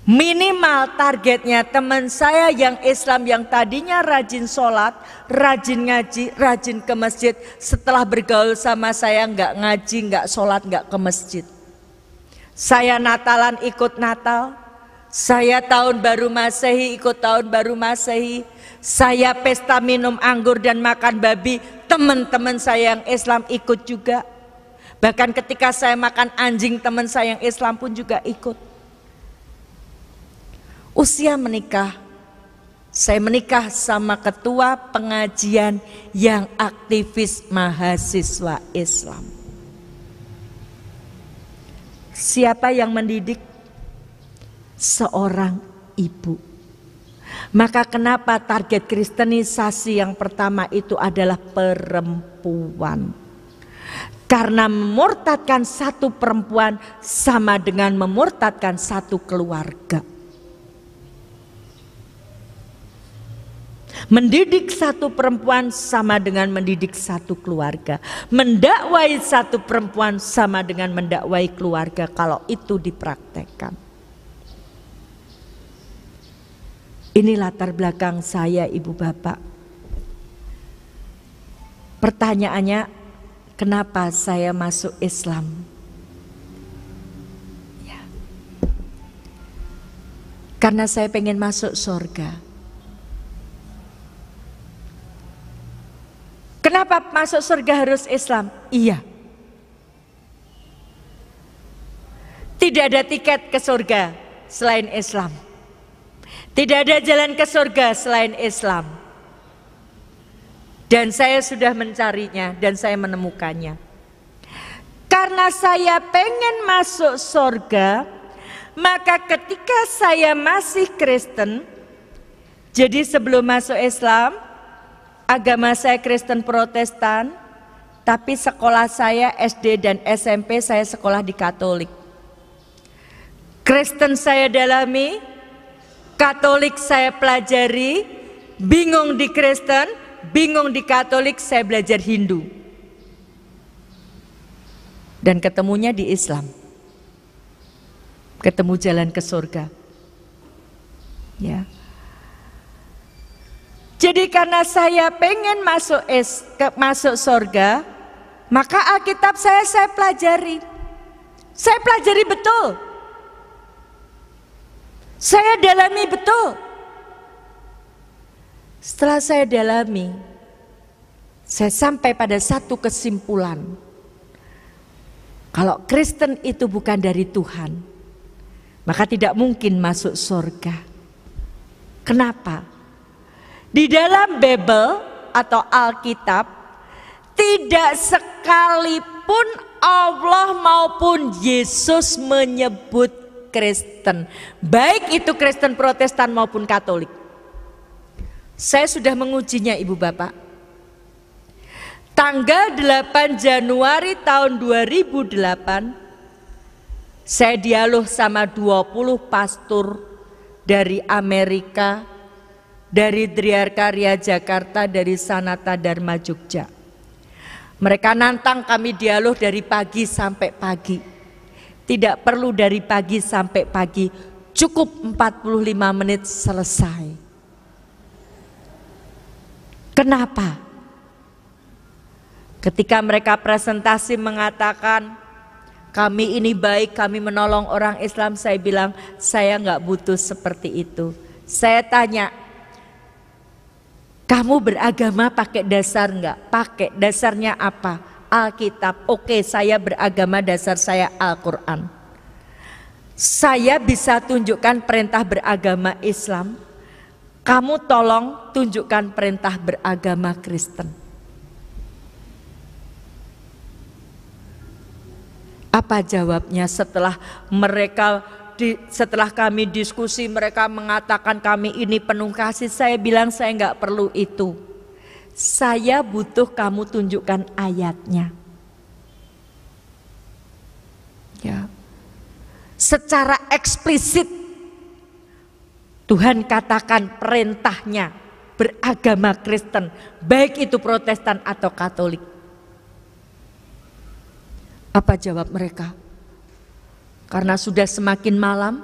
Minimal targetnya teman saya yang Islam yang tadinya rajin sholat, rajin ngaji, rajin ke masjid. Setelah bergaul sama saya nggak ngaji, nggak sholat, nggak ke masjid. Saya Natalan ikut Natal. Saya tahun baru Masehi ikut tahun baru Masehi. Saya pesta minum anggur dan makan babi. Teman-teman saya yang Islam ikut juga. Bahkan ketika saya makan anjing, teman saya yang Islam pun juga ikut. Usia menikah, saya menikah sama ketua pengajian yang aktivis mahasiswa Islam. Siapa yang mendidik? Seorang ibu. Maka kenapa target kristenisasi yang pertama itu adalah perempuan? Karena memurtadkan satu perempuan sama dengan memurtadkan satu keluarga. Mendidik satu perempuan sama dengan mendidik satu keluarga. Mendakwai satu perempuan sama dengan mendakwai keluarga kalau itu dipraktekkan. Ini latar belakang saya, ibu bapak. Pertanyaannya, kenapa saya masuk Islam? Ya. Karena saya pengen masuk surga. Kenapa masuk surga harus Islam? Iya. Tidak ada tiket ke surga selain Islam. Tidak ada jalan ke surga selain Islam. Dan saya sudah mencarinya dan saya menemukannya. Karena saya pengen masuk surga, maka ketika saya masih Kristen, jadi sebelum masuk Islam, agama saya Kristen Protestan, tapi sekolah saya SD dan SMP saya sekolah di Katolik. Kristen saya dalami, Katolik saya pelajari, bingung di Kristen, bingung di Katolik, saya belajar Hindu. Dan ketemunya di Islam. Ketemu jalan ke surga. Ya. Jadi karena saya pengen masuk surga, maka Alkitab saya pelajari. Saya pelajari betul. Saya dalami betul. Setelah saya dalami, saya sampai pada satu kesimpulan. Kalau Kristen itu bukan dari Tuhan, maka tidak mungkin masuk surga. Kenapa? Di dalam Bible atau Alkitab, tidak sekalipun Allah maupun Yesus menyebut Kristen, baik itu Kristen Protestan maupun Katolik. Saya sudah mengujinya, ibu bapak. Tanggal 8 Januari tahun 2008, saya dialog sama 20 pastor dari Amerika, dari Driarkarya Jakarta, dari Sanata Dharma Jogja. Mereka nantang kami dialog dari pagi sampai pagi. Tidak perlu dari pagi sampai pagi, cukup 45 menit selesai. Kenapa? Ketika mereka presentasi mengatakan, kami ini baik, kami menolong orang Islam, saya bilang, saya nggak butuh seperti itu. Saya tanya, kamu beragama pakai dasar nggak? Pakai, dasarnya apa? Alkitab. Oke, saya beragama, dasar saya Al-Quran. Saya bisa tunjukkan perintah beragama Islam. Kamu tolong tunjukkan perintah beragama Kristen. Apa jawabnya setelah kami diskusi, mereka mengatakan kami ini penuh kasih. Saya bilang saya nggak perlu itu. Saya butuh kamu tunjukkan ayatnya. Ya. Secara eksplisit Tuhan katakan perintahnya beragama Kristen, baik itu Protestan atau Katolik. Apa jawab mereka? Karena sudah semakin malam,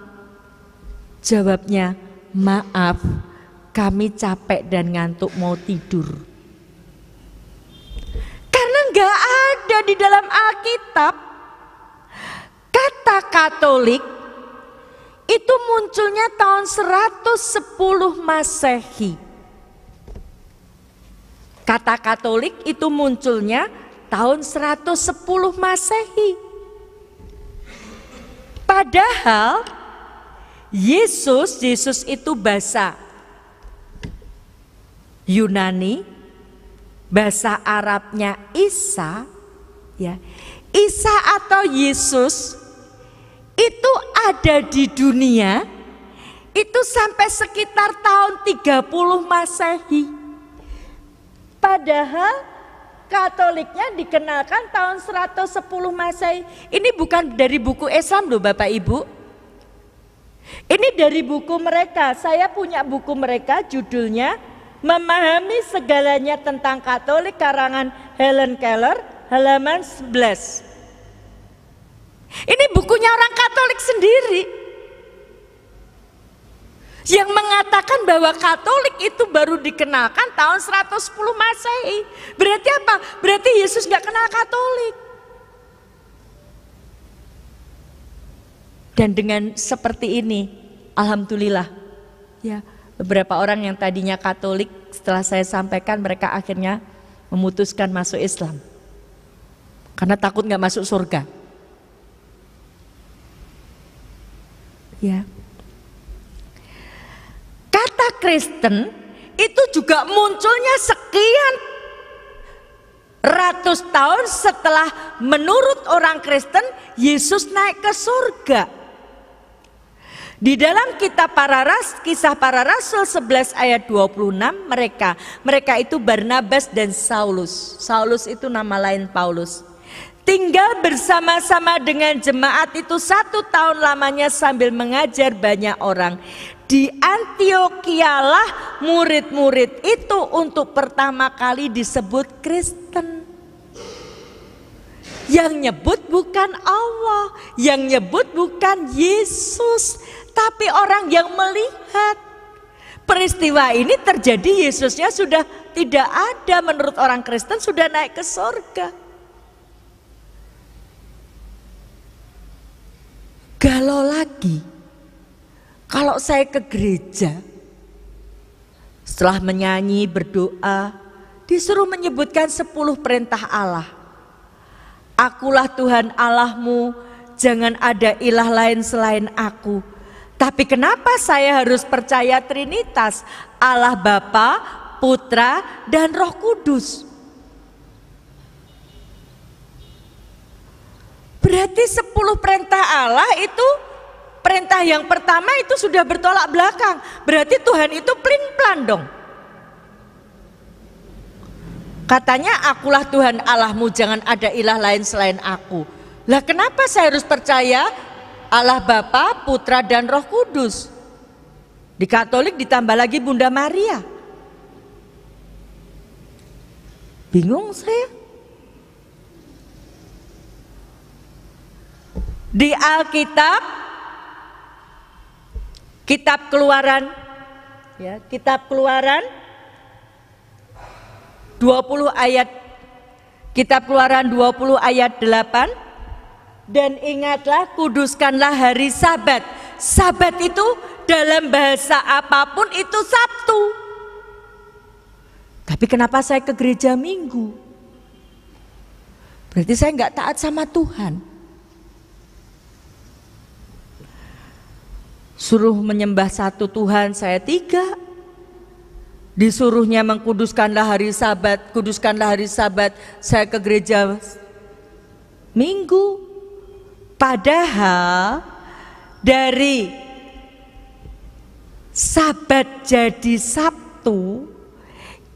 jawabnya, maaf, kami capek dan ngantuk mau tidur. Karena nggak ada di dalam Alkitab kata Katolik itu munculnya tahun 110 Masehi. Kata Katolik itu munculnya tahun 110 Masehi. Padahal Yesus itu bahasa Yunani, bahasa Arabnya Isa, ya. Isa atau Yesus itu ada di dunia itu sampai sekitar tahun 30 Masehi. Padahal Katoliknya dikenalkan tahun 110 Masehi. Ini bukan dari buku Islam loh Bapak Ibu. Ini dari buku mereka. Saya punya buku mereka, judulnya Memahami Segalanya Tentang Katolik, karangan Helen Keller, halaman 11. Ini bukunya orang Katolik sendiri yang mengatakan bahwa Katolik itu baru dikenalkan tahun 110 Masehi. Berarti apa? Berarti Yesus gak kenal Katolik. Dan dengan seperti ini, alhamdulillah, ya, beberapa orang yang tadinya Katolik, setelah saya sampaikan, mereka akhirnya memutuskan masuk Islam karena takut gak masuk surga. Ya. Kata Kristen itu juga munculnya sekian ratus tahun setelah menurut orang Kristen Yesus naik ke surga. Di dalam kitab Kisah Para Rasul 11 ayat 26 mereka itu Barnabas dan Saulus. Saulus itu nama lain Paulus. Tinggal bersama-sama dengan jemaat itu 1 tahun lamanya sambil mengajar banyak orang. Di Antiokialah murid-murid itu untuk pertama kali disebut Kristen. Yang nyebut bukan Allah, yang nyebut bukan Yesus, tapi orang yang melihat. Peristiwa ini terjadi, Yesusnya sudah tidak ada, menurut orang Kristen sudah naik ke surga. Galau lagi, kalau saya ke gereja, setelah menyanyi, berdoa, disuruh menyebutkan 10 perintah Allah. Akulah Tuhan Allahmu, jangan ada ilah lain selain aku. Tapi kenapa saya harus percaya Trinitas, Allah Bapa, Putra, dan Roh Kudus? Berarti 10 perintah Allah itu, perintah yang pertama itu sudah bertolak belakang. Berarti Tuhan itu pelin-pelan dong. Katanya akulah Tuhan Allahmu, jangan ada ilah lain selain aku. Lah kenapa saya harus percaya Allah Bapa, Putra, dan Roh Kudus? Di Katolik ditambah lagi Bunda Maria. Bingung saya. Di Alkitab, Kitab Keluaran, ya, Kitab Keluaran 20 ayat, Kitab Keluaran 20 ayat 8. Dan ingatlah, kuduskanlah hari Sabat. Sabat itu dalam bahasa apapun itu Sabtu. Tapi kenapa saya ke gereja Minggu? Berarti saya nggak taat sama Tuhan. Suruh menyembah satu Tuhan, saya 3. Disuruhnya mengkuduskanlah hari Sabat, kuduskanlah hari Sabat, saya ke gereja Minggu. Padahal dari Sabat jadi Sabtu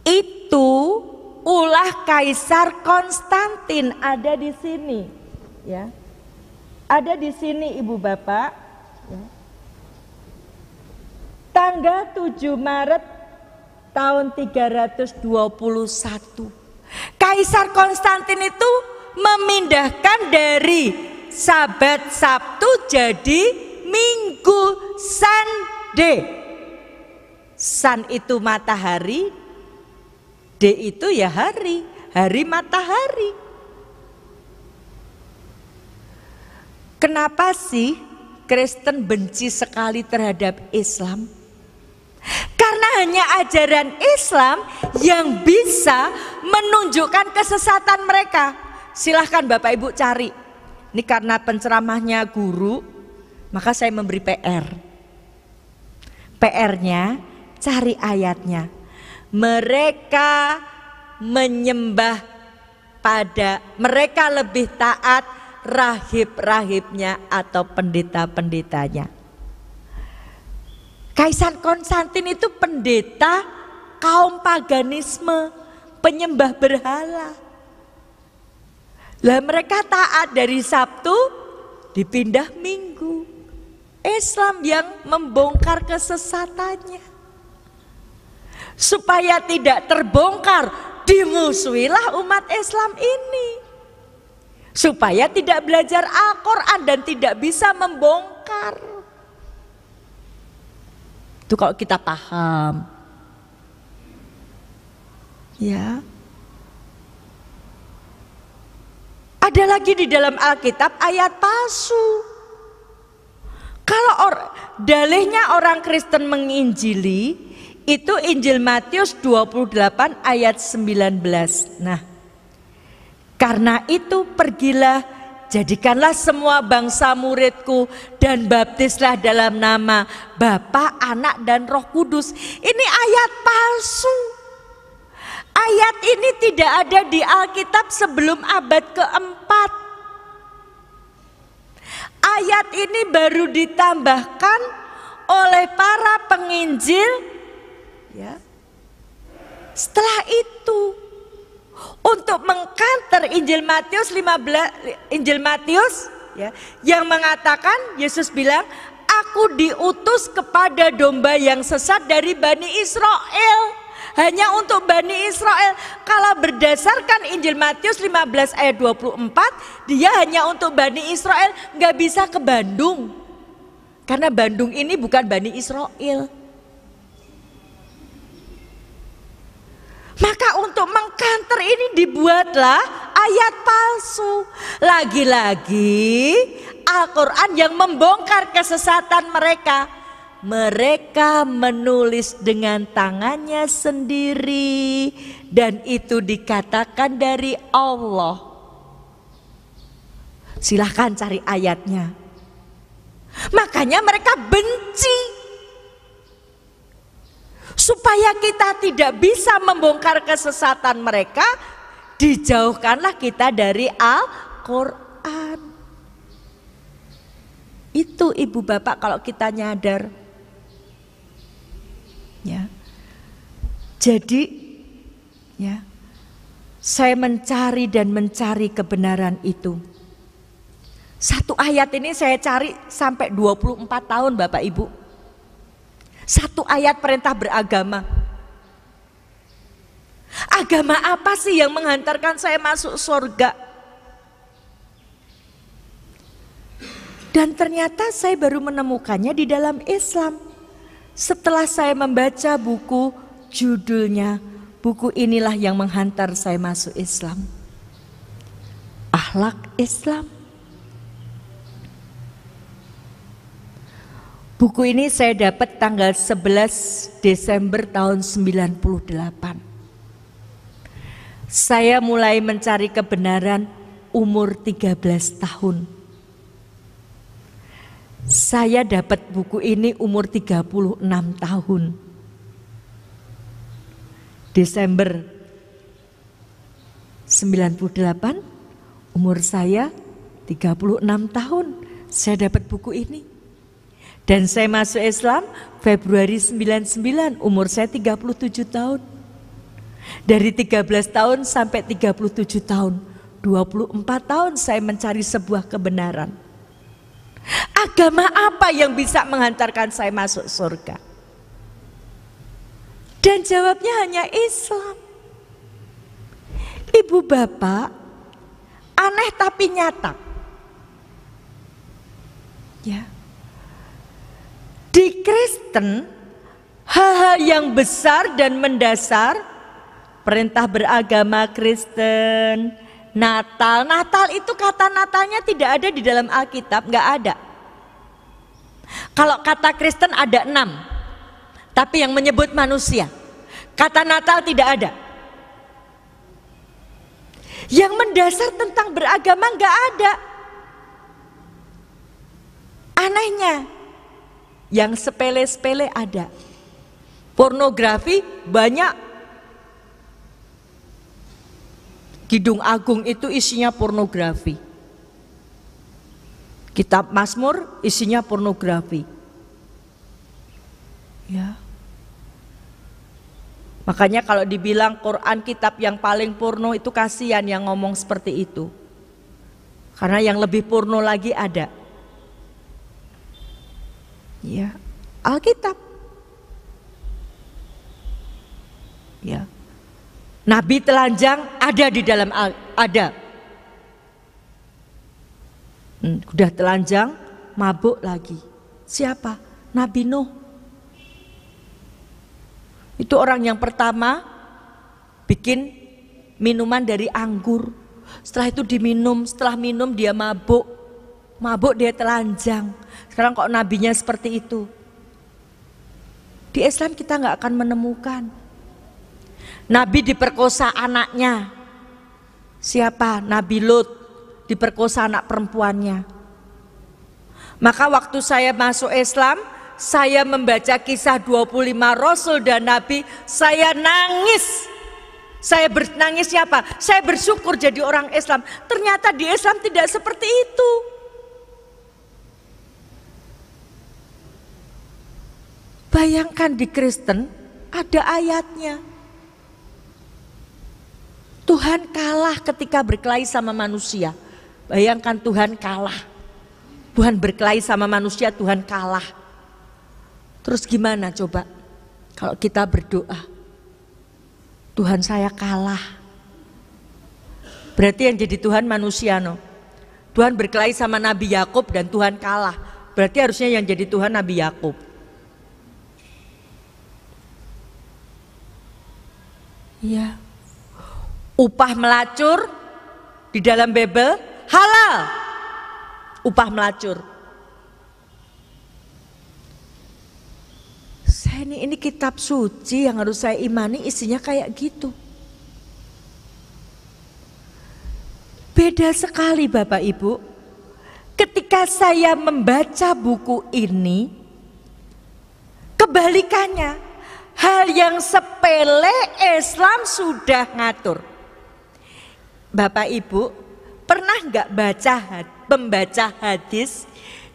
itu ulah Kaisar Konstantin, ada di sini, ya. Ada di sini Ibu Bapak. Ya. Tanggal 7 Maret tahun 321. Kaisar Konstantin itu memindahkan dari Sabat Sabtu jadi Minggu Sunday. Sun itu matahari, D itu ya hari, hari matahari. Kenapa sih Kristen benci sekali terhadap Islam? Karena hanya ajaran Islam yang bisa menunjukkan kesesatan mereka. Silahkan Bapak Ibu cari. Ini karena penceramahnya guru, maka saya memberi PR. PR-nya cari ayatnya. Mereka menyembah mereka lebih taat rahib-rahibnya atau pendeta-pendetanya. Kaisar Konstantin itu pendeta kaum paganisme, penyembah berhala. Lah mereka taat dari Sabtu dipindah Minggu. Islam yang membongkar kesesatannya. Supaya tidak terbongkar, dimusuhilah umat Islam ini. Supaya tidak belajar Al-Quran dan tidak bisa membongkar. Itu kalau kita paham. Ya. Ada lagi di dalam Alkitab ayat palsu. Kalau dalihnya orang Kristen menginjili, itu Injil Matius 28 ayat 19. Nah, karena itu pergilah, jadikanlah semua bangsa muridku dan baptislah dalam nama Bapa, Anak dan Roh Kudus. Ini ayat palsu. Ayat ini tidak ada di Alkitab sebelum abad keempat. Ayat ini baru ditambahkan oleh para penginjil. Ya. Setelah itu untuk mengkanter Injil Matius 15, Injil Matius ya, yang mengatakan Yesus bilang, aku diutus kepada domba yang sesat dari Bani Israel. Hanya untuk Bani Israel. Kalau berdasarkan Injil Matius 15 ayat 24, dia hanya untuk Bani Israel, nggak bisa ke Bandung. Karena Bandung ini bukan Bani Israel. Maka untuk mengkanter ini dibuatlah ayat palsu. Lagi-lagi Al-Quran yang membongkar kesesatan mereka. Mereka menulis dengan tangannya sendiri dan itu dikatakan dari Allah. Silahkan cari ayatnya. Makanya mereka benci. Supaya kita tidak bisa membongkar kesesatan mereka, dijauhkanlah kita dari Al-Quran. Itu Ibu Bapak kalau kita nyadar. Ya. Jadi ya, saya mencari dan mencari kebenaran itu. Satu ayat ini saya cari sampai 24 tahun Bapak Ibu. Satu ayat perintah beragama. Agama apa sih yang menghantarkan saya masuk surga? Dan ternyata saya baru menemukannya di dalam Islam. Setelah saya membaca buku judulnya, buku inilah yang menghantar saya masuk Islam. Akhlak Islam. Buku ini saya dapat tanggal 11 Desember tahun 98. Saya mulai mencari kebenaran umur 13 tahun. Saya dapat buku ini umur 36 tahun. Desember 98, umur saya 36 tahun saya dapat buku ini. Dan saya masuk Islam Februari 99, umur saya 37 tahun. Dari 13 tahun sampai 37 tahun, 24 tahun saya mencari sebuah kebenaran. Agama apa yang bisa menghantarkan saya masuk surga? Dan jawabnya hanya Islam. Ibu bapak, aneh tapi nyata. Ya. Di Kristen, hal-hal yang besar dan mendasar, perintah beragama Kristen, Natal. Natal itu kata Natalnya tidak ada di dalam Alkitab, nggak ada. Kalau kata Kristen ada 6, tapi yang menyebut manusia. Kata Natal tidak ada. Yang mendasar tentang beragama nggak ada. Anehnya, yang sepele-sepele ada. Pornografi banyak. Kidung Agung itu isinya pornografi. Kitab Mazmur isinya pornografi. Ya. Makanya kalau dibilang Quran kitab yang paling porno, itu kasihan yang ngomong seperti itu. Karena yang lebih porno lagi ada. Ya, Alkitab. Ya. Nabi telanjang ada di dalam ada. Udah telanjang, mabuk lagi. Siapa? Nabi Nuh. Itu orang yang pertama bikin minuman dari anggur. Setelah itu diminum, setelah minum dia mabuk. Mabuk dia telanjang. Sekarang kok nabinya seperti itu? Di Islam kita nggak akan menemukan. Nabi diperkosa anaknya. Siapa? Nabi Lut diperkosa anak perempuannya. Maka waktu saya masuk Islam, saya membaca kisah 25 Rasul dan Nabi, saya nangis. Saya nangis siapa? Saya bersyukur jadi orang Islam. Ternyata di Islam tidak seperti itu. Bayangkan di Kristen ada ayatnya. Tuhan kalah ketika berkelahi sama manusia. Bayangkan Tuhan kalah. Tuhan berkelahi sama manusia, Tuhan kalah. Terus gimana coba kalau kita berdoa? Tuhan saya kalah. Berarti yang jadi Tuhan manusia, no? Tuhan berkelahi sama Nabi Yakub dan Tuhan kalah. Berarti harusnya yang jadi Tuhan Nabi Yakub. Iya. Upah melacur di dalam Bible halal. Upah melacur. Ini kitab suci yang harus saya imani, isinya kayak gitu. Beda sekali Bapak Ibu. Ketika saya membaca buku ini, kebalikannya, hal yang sepele Islam sudah ngatur. Bapak Ibu, pernah nggak membaca hadis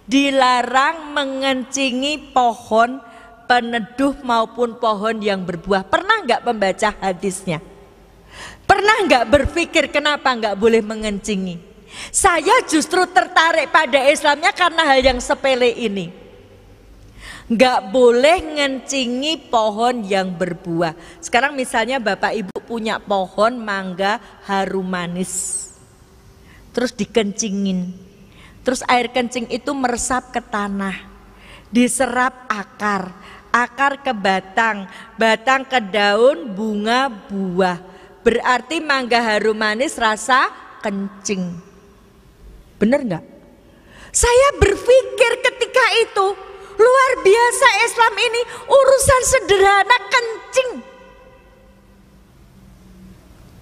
dilarang mengencingi pohon peneduh maupun pohon yang berbuah? Pernah nggak membaca hadisnya? Pernah nggak berpikir kenapa nggak boleh mengencingi? Saya justru tertarik pada Islamnya karena hal yang sepele ini. Nggak boleh ngencingi pohon yang berbuah. Sekarang misalnya Bapak Ibu punya pohon mangga harum manis, terus dikencingin, terus air kencing itu meresap ke tanah, diserap akar, akar ke batang, batang ke daun, bunga, buah. Berarti mangga harum manis rasa kencing. Bener nggak? Saya berpikir ketika itu, luar biasa Islam ini, urusan sederhana kencing.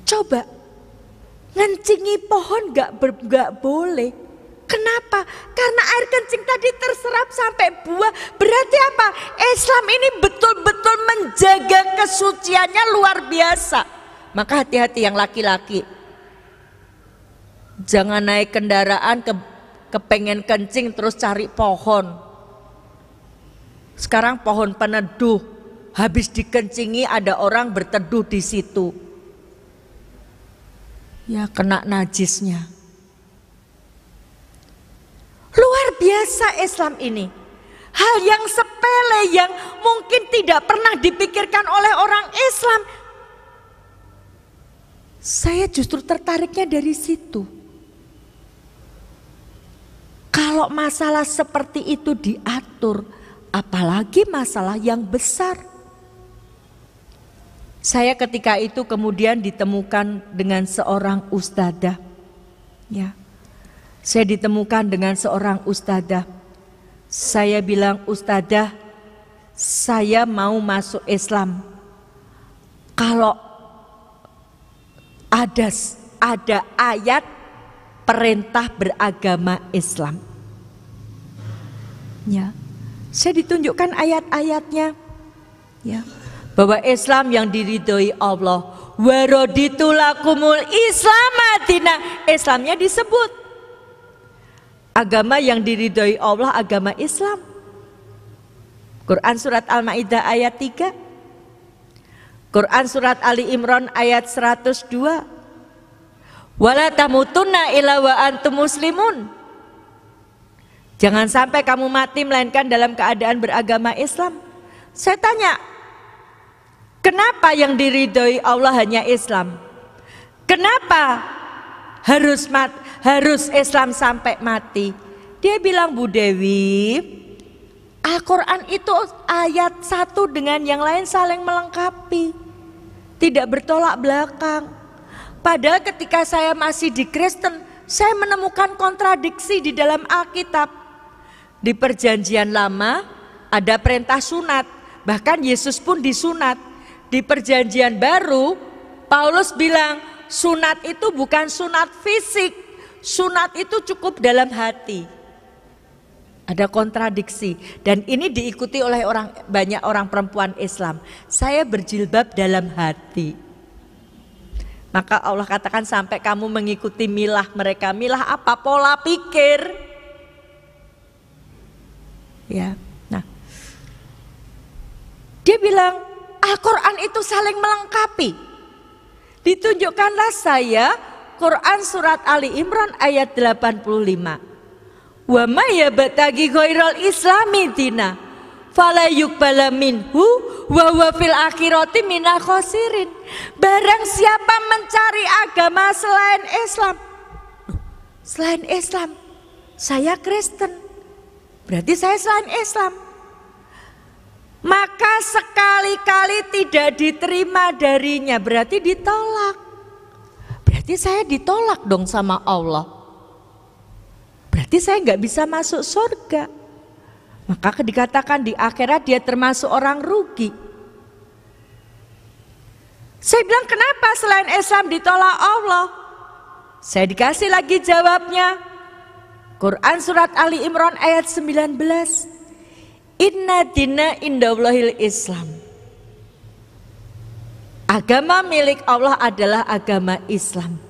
Coba ngencingi pohon nggak boleh. Kenapa? Karena air kencing tadi terserap sampai buah. Berarti apa? Islam ini betul-betul menjaga kesuciannya luar biasa. Maka hati-hati yang laki-laki. Jangan naik kendaraan ke kepengen kencing terus cari pohon. Sekarang pohon peneduh, habis dikencingi ada orang berteduh di situ. Ya kena najisnya. Luar biasa Islam ini. Hal yang sepele yang mungkin tidak pernah dipikirkan oleh orang Islam. Saya justru tertariknya dari situ. Kalau masalah seperti itu diatur, apalagi masalah yang besar. Saya ketika itu kemudian ditemukan dengan seorang ustadzah. Ya. Saya ditemukan dengan seorang ustadzah. Saya bilang, ustadzah, saya mau masuk Islam. Kalau ada ayat perintah beragama Islam. Ya. Saya ditunjukkan ayat-ayatnya. Ya. Bahwa Islam yang diridhoi Allah. Waraditu lakumul islamadina. Islamnya disebut. Agama yang diridhoi Allah agama Islam. Quran surat Al-Maidah ayat 3. Quran surat Ali Imran ayat 102. Wala tamutunna illa wa antum muslimun. Jangan sampai kamu mati melainkan dalam keadaan beragama Islam. Saya tanya, kenapa yang diridhoi Allah hanya Islam? Kenapa harus Islam sampai mati? Dia bilang, Bu Dewi, Al-Quran itu ayat satu dengan yang lain saling melengkapi, tidak bertolak belakang. Padahal ketika saya masih di Kristen, saya menemukan kontradiksi di dalam Alkitab. Di perjanjian lama ada perintah sunat, bahkan Yesus pun disunat. Di perjanjian baru, Paulus bilang sunat itu bukan sunat fisik, sunat itu cukup dalam hati. Ada kontradiksi dan ini diikuti oleh banyak orang perempuan Islam. Saya berjilbab dalam hati. Maka Allah katakan sampai kamu mengikuti milah mereka. Milah apa? Pola pikir. Ya, nah, dia bilang Al-Quran itu saling melengkapi. Ditunjukkanlah saya Quran surat Ali Imran ayat 85. Wa may yabtaghi ghairal islami dina fala yuqbala minhu wa huwa fil akhirati minal khasirin. Barang siapa mencari agama selain Islam. Selain Islam, saya Kristen. Berarti saya selain Islam. Maka sekali-kali tidak diterima darinya, berarti ditolak. Berarti saya ditolak dong sama Allah. Berarti saya nggak bisa masuk surga. Maka dikatakan di akhirat dia termasuk orang rugi. Saya bilang kenapa selain Islam ditolak Allah? Saya dikasih lagi jawabnya. Quran surat Ali Imran ayat 19. Inna dina indallahil Islam. Agama milik Allah adalah agama Islam.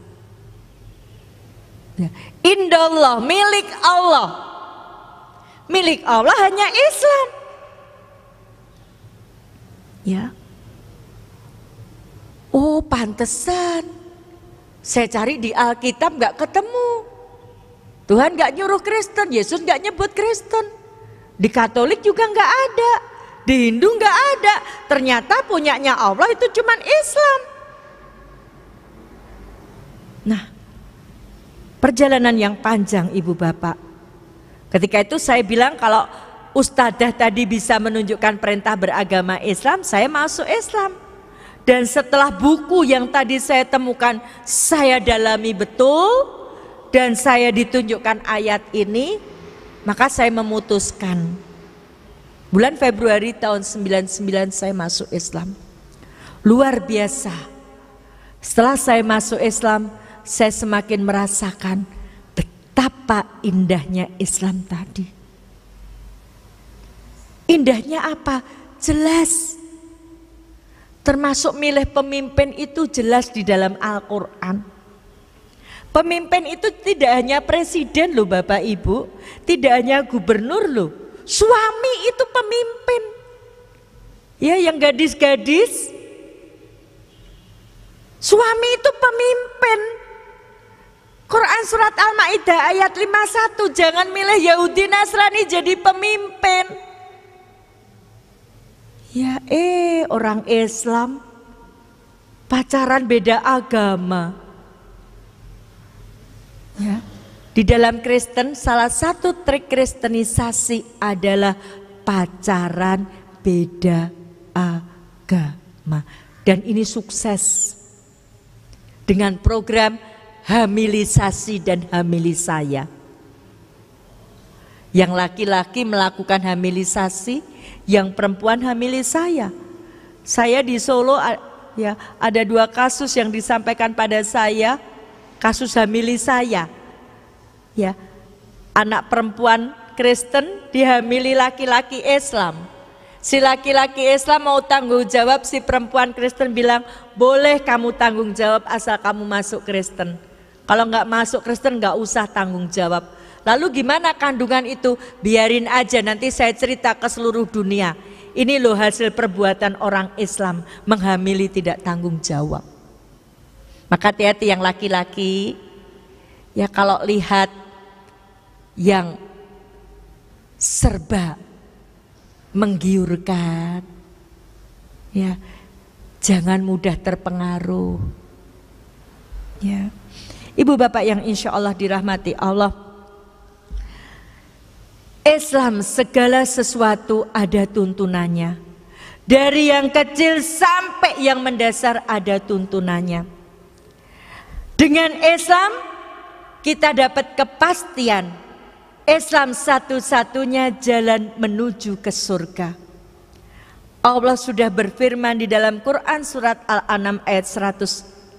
Ya. Indallah, milik Allah. Milik Allah hanya Islam. Ya. Oh, pantesan. Saya cari di Alkitab nggak ketemu. Tuhan gak nyuruh Kristen, Yesus gak nyebut Kristen. Di Katolik juga gak ada, di Hindu gak ada. Ternyata punyanya Allah itu cuman Islam. Nah, perjalanan yang panjang Ibu Bapak. Ketika itu saya bilang kalau ustadzah tadi bisa menunjukkan perintah beragama Islam, saya masuk Islam. Dan setelah buku yang tadi saya temukan, saya dalami betul. Dan saya ditunjukkan ayat ini, maka saya memutuskan. Bulan Februari tahun 99 saya masuk Islam. Luar biasa. Setelah saya masuk Islam, saya semakin merasakan betapa indahnya Islam tadi. Indahnya apa? Jelas. Termasuk milih pemimpin itu jelas di dalam Al-Quran. Pemimpin itu tidak hanya presiden loh Bapak Ibu, tidak hanya gubernur loh. Suami itu pemimpin. Ya, yang gadis-gadis, suami itu pemimpin. Quran surat Al-Maidah ayat 51, jangan milih Yahudi Nasrani jadi pemimpin. Ya orang Islam pacaran beda agama. Ya. Di dalam Kristen salah satu trik kristenisasi adalah pacaran beda agama. Dan ini sukses dengan program hamilisasi dan hamilisaya. Yang laki-laki melakukan hamilisasi, yang perempuan hamilisaya. Saya di Solo ya ada 2 kasus yang disampaikan pada saya, kasus hamilisaya. Ya, anak perempuan Kristen dihamili laki-laki Islam. Si laki-laki Islam mau tanggung jawab, si perempuan Kristen bilang, boleh kamu tanggung jawab asal kamu masuk Kristen. Kalau nggak masuk Kristen nggak usah tanggung jawab. Lalu gimana kandungan itu? Biarin aja, nanti saya cerita ke seluruh dunia. Ini loh hasil perbuatan orang Islam, menghamili tidak tanggung jawab. Maka hati-hati yang laki-laki, ya kalau lihat yang serba menggiurkan, ya jangan mudah terpengaruh. Ya, Ibu Bapak yang insya Allah dirahmati Allah, Islam segala sesuatu ada tuntunannya. Dari yang kecil sampai yang mendasar ada tuntunannya. Dengan Islam kita dapat kepastian. Islam satu-satunya jalan menuju ke surga. Allah sudah berfirman di dalam Quran surat Al-An'am ayat 153.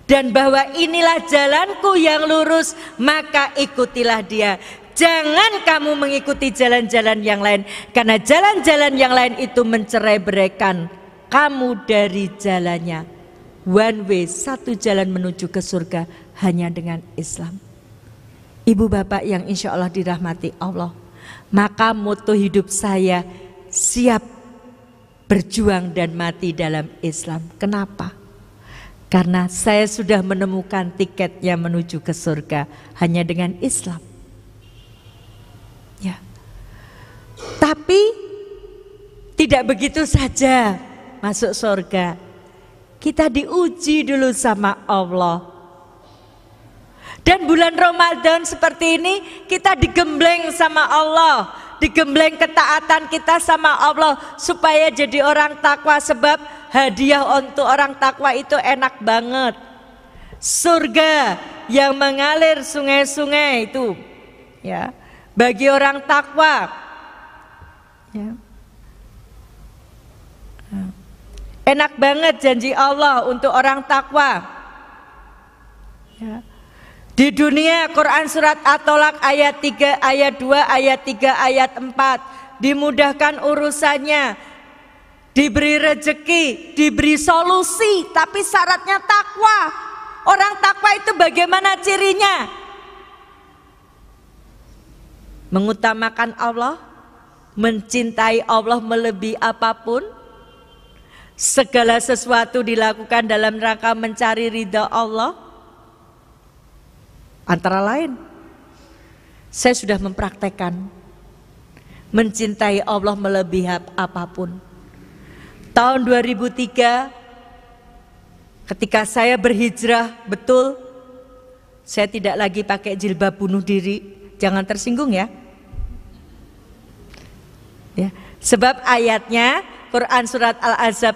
Dan bahwa inilah jalanku yang lurus, maka ikutilah dia. Jangan kamu mengikuti jalan-jalan yang lain, karena jalan-jalan yang lain itu mencerai-beraikan kamu dari jalannya. One way, satu jalan menuju ke surga hanya dengan Islam. Ibu Bapak yang insya Allah dirahmati Allah, maka moto hidup saya siap berjuang dan mati dalam Islam. Kenapa? Karena saya sudah menemukan tiketnya menuju ke surga hanya dengan Islam. Ya. Tapi tidak begitu saja masuk surga. Kita diuji dulu sama Allah. Dan bulan Ramadan seperti ini kita digembleng sama Allah, digembleng ketaatan kita sama Allah supaya jadi orang takwa, sebab hadiah untuk orang takwa itu enak banget. Surga yang mengalir sungai-sungai itu ya bagi orang takwa. Ya. Enak banget janji Allah untuk orang takwa. Ya. Di dunia Quran surat At-Tolak ayat 3, ayat 2, ayat 3, ayat 4 dimudahkan urusannya, diberi rezeki, diberi solusi, tapi syaratnya takwa. Orang takwa itu bagaimana cirinya? Mengutamakan Allah, mencintai Allah melebihi apapun, segala sesuatu dilakukan dalam rangka mencari ridha Allah. Antara lain, saya sudah mempraktekkan mencintai Allah melebihi apapun. Tahun 2003 ketika saya berhijrah, betul saya tidak lagi pakai jilbab bunuh diri. Jangan tersinggung ya. Ya, sebab ayatnya Quran surat Al-Ahzab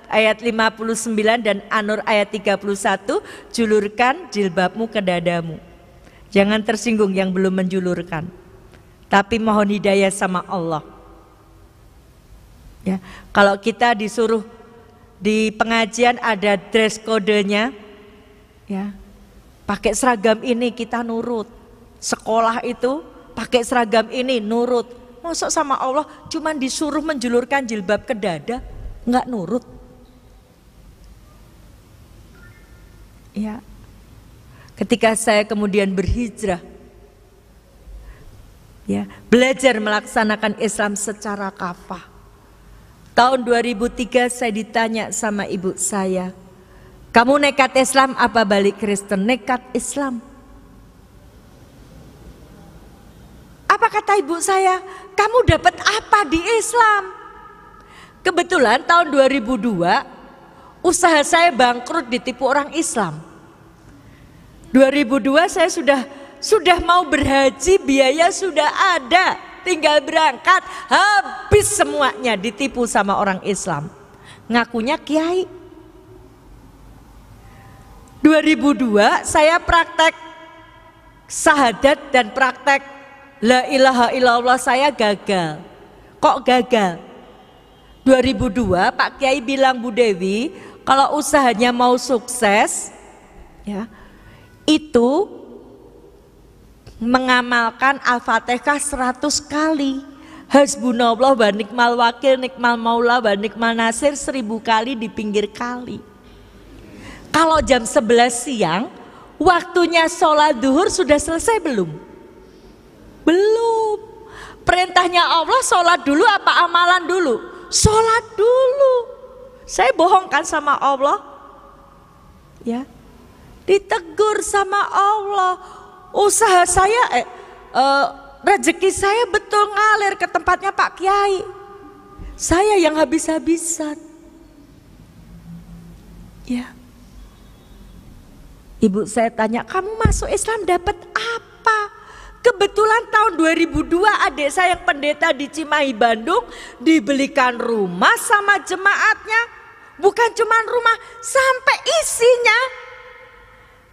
ayat 59 dan An-Nur ayat 31, julurkan jilbabmu ke dadamu. Jangan tersinggung yang belum menjulurkan, tapi mohon hidayah sama Allah. Ya, kalau kita disuruh di pengajian ada dress kodenya, ya, pakai seragam ini kita nurut. Sekolah itu pakai seragam ini nurut. Masuk sama Allah cuman disuruh menjulurkan jilbab ke dada, nggak nurut. Ya. Ketika saya kemudian berhijrah, ya, belajar melaksanakan Islam secara kafah. Tahun 2003 saya ditanya sama ibu saya, kamu nekat Islam apa balik Kristen? Nekat Islam. Apa kata ibu saya? Kamu dapat apa di Islam? Kebetulan tahun 2002 usaha saya bangkrut, ditipu orang Islam. 2002 saya sudah mau berhaji, biaya sudah ada, tinggal berangkat, habis semuanya ditipu sama orang Islam. Ngakunya kiai. 2002 saya praktek syahadat dan praktek la ilaha illallah saya gagal. Kok gagal? 2002 Pak Kiai bilang, Bu Dewi, kalau usahanya mau sukses, ya, itu mengamalkan Al-Fatihah 100 kali, Hasbunallah wa ni'mal wakil, nikmal maula wa ni'mal nasir 1000 kali di pinggir kali. Kalau jam 11 siang, waktunya sholat duhur sudah selesai belum? Belum. Perintahnya Allah sholat dulu apa amalan dulu? Sholat dulu. Saya bohong kan sama Allah? Ya. Ditegur sama Allah. Usaha saya, rezeki saya betul ngalir ke tempatnya Pak Kiai. Saya yang habis-habisan. Ya. Ibu saya tanya, kamu masuk Islam dapat apa? Kebetulan tahun 2002 adik saya yang pendeta di Cimahi Bandung dibelikan rumah sama jemaatnya. Bukan cuma rumah, sampai isinya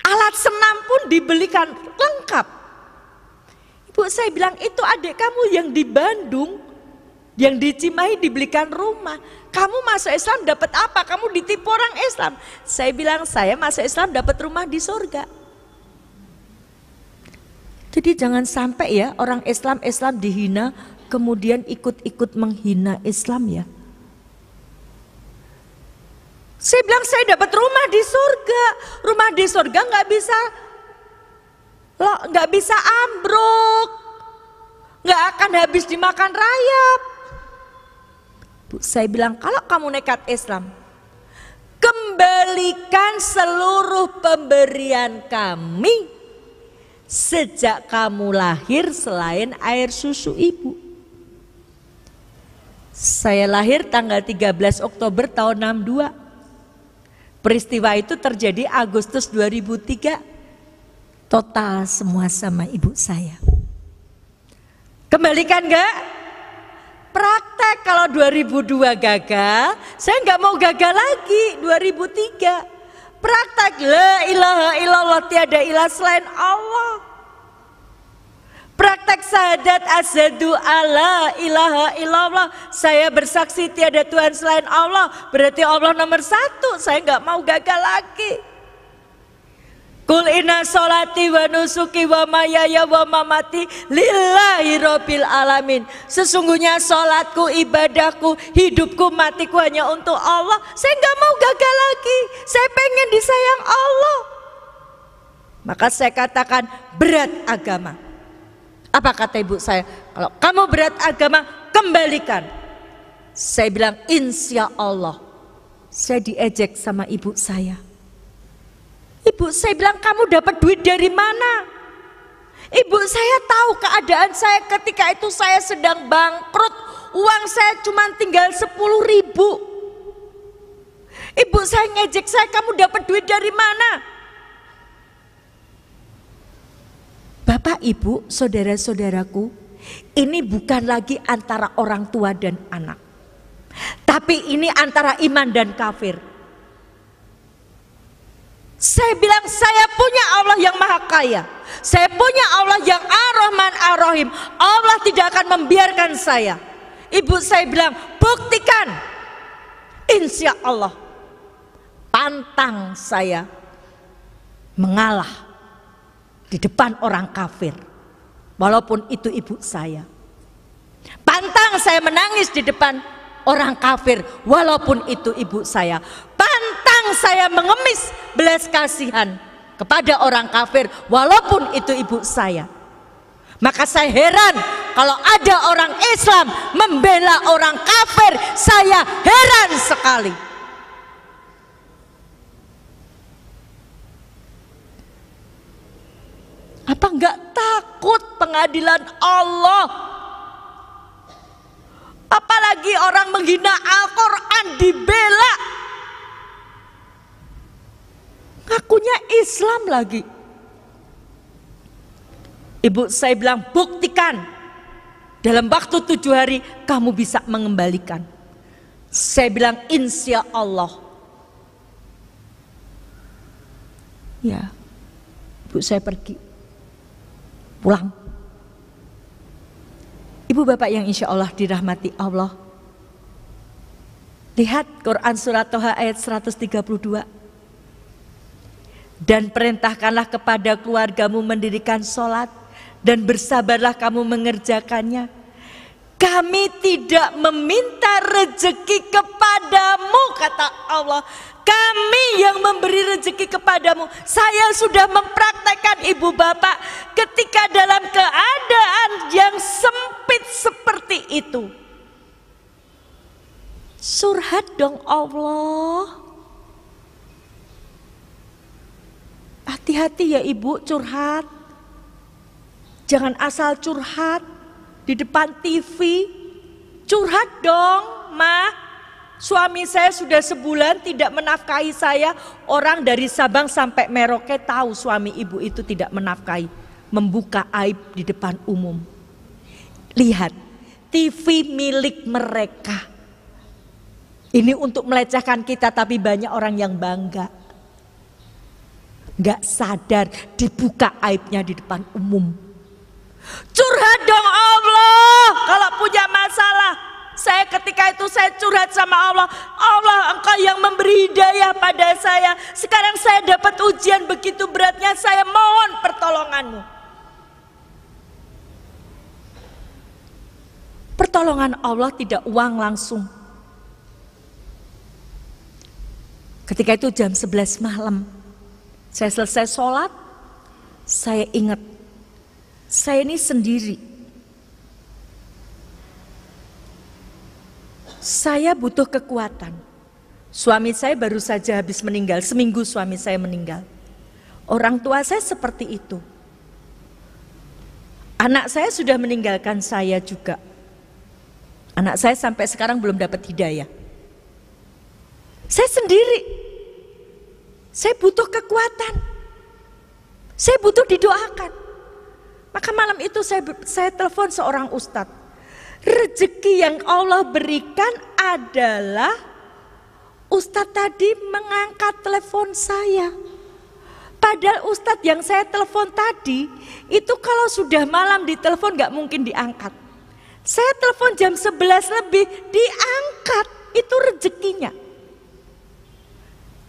alat senam pun dibelikan lengkap. Ibu saya bilang, itu adik kamu yang di Bandung, yang di Cimahi dibelikan rumah. Kamu masuk Islam dapat apa? Kamu ditipu orang Islam. Saya bilang, saya masuk Islam dapat rumah di surga. Jadi jangan sampai ya orang Islam dihina, kemudian ikut-ikut menghina Islam ya. Saya bilang saya dapat rumah di surga. Rumah di surga nggak bisa ambruk, nggak akan habis dimakan rayap. Saya bilang, kalau kamu nekat Islam, kembalikan seluruh pemberian kami sejak kamu lahir selain air susu ibu. Saya lahir tanggal 13 Oktober tahun 62. Peristiwa itu terjadi Agustus 2003. Total semua sama ibu saya. Kembalikan gak? Praktek. Kalau 2002 gagal, saya gak mau gagal lagi 2003. Praktek la ilaha illallah, tiada ilah selain Allah. Praktek syahadat asyhadu alla ilaha illallah, saya bersaksi tiada Tuhan selain Allah. Berarti Allah nomor 1. Saya gak mau gagal lagi. Kul inna sholati wa nusuki wa mayaya wa mamati lillahi rabbil alamin. Sesungguhnya sholatku, ibadahku, hidupku, matiku hanya untuk Allah. Saya gak mau gagal lagi. Saya pengen disayang Allah. Maka saya katakan berat agama. Apa kata ibu saya? Kalau kamu berat agama, kembalikan. Saya bilang insya Allah. Saya diejek sama ibu saya. Ibu saya bilang, kamu dapat duit dari mana? Ibu saya tahu keadaan saya ketika itu, saya sedang bangkrut. Uang saya cuma tinggal 10.000. Ibu saya ngejek saya, kamu dapat duit dari mana? Bapak, ibu, saudara-saudaraku, ini bukan lagi antara orang tua dan anak, tapi ini antara iman dan kafir. Saya bilang, saya punya Allah yang maha kaya, saya punya Allah yang ar-Rahman ar-Rahim. Allah tidak akan membiarkan saya. Ibu saya bilang, buktikan. Insya Allah. Pantang saya mengalah di depan orang kafir, walaupun itu ibu saya. Pantang saya menangis di depan orang kafir, walaupun itu ibu saya. Pantang saya mengemis belas kasihan kepada orang kafir, walaupun itu ibu saya. Maka saya heran kalau ada orang Islam membela orang kafir, saya heran sekali. Apa enggak takut pengadilan Allah? Apalagi orang menghina Al-Quran dibela. Ngakunya Islam lagi. Ibu saya bilang, buktikan. Dalam waktu 7 hari kamu bisa mengembalikan. Saya bilang, insya Allah. Ya, ibu saya pergi. Pulang. Ibu bapak yang insya Allah dirahmati Allah. Lihat Quran surat Toha ayat 132. Dan perintahkanlah kepada keluargamu mendirikan sholat, dan bersabarlah kamu mengerjakannya. Kami tidak meminta rezeki kepadamu, kata Allah. Kami yang memberi rezeki kepadamu. Saya sudah mempraktekkan ibu bapak ketika dalam keadaan yang sempit seperti itu. Surhat dong Allah. Hati-hati ya ibu curhat. Jangan asal curhat di depan TV. Curhat dong, Ma. Suami saya sudah sebulan tidak menafkahi saya. Orang dari Sabang sampai Merauke tahu suami ibu itu tidak menafkahi. Membuka aib di depan umum. Lihat, TV milik mereka. Ini untuk melecehkan kita, tapi banyak orang yang bangga. Gak sadar dibuka aibnya di depan umum. Curhat dong Allah kalau punya masalah. Saya ketika itu saya curhat sama Allah. Allah, Engkau yang memberi hidayah pada saya. Sekarang saya dapat ujian begitu beratnya, saya mohon pertolonganmu. Pertolongan Allah tidak uang langsung. Ketika itu jam 11 malam, saya selesai sholat, saya ingat saya ini sendiri. Saya butuh kekuatan. Suami saya baru saja habis meninggal, seminggu suami saya meninggal. Orang tua saya seperti itu. Anak saya sudah meninggalkan saya juga. Anak saya sampai sekarang belum dapat hidayah. Saya sendiri. Saya butuh kekuatan. Saya butuh didoakan. Maka malam itu saya telepon seorang ustadz. Rezeki yang Allah berikan adalah ustadz tadi mengangkat telepon saya. Padahal ustadz yang saya telepon tadi itu kalau sudah malam ditelepon gak mungkin diangkat. Saya telepon jam 11 lebih diangkat, itu rezekinya.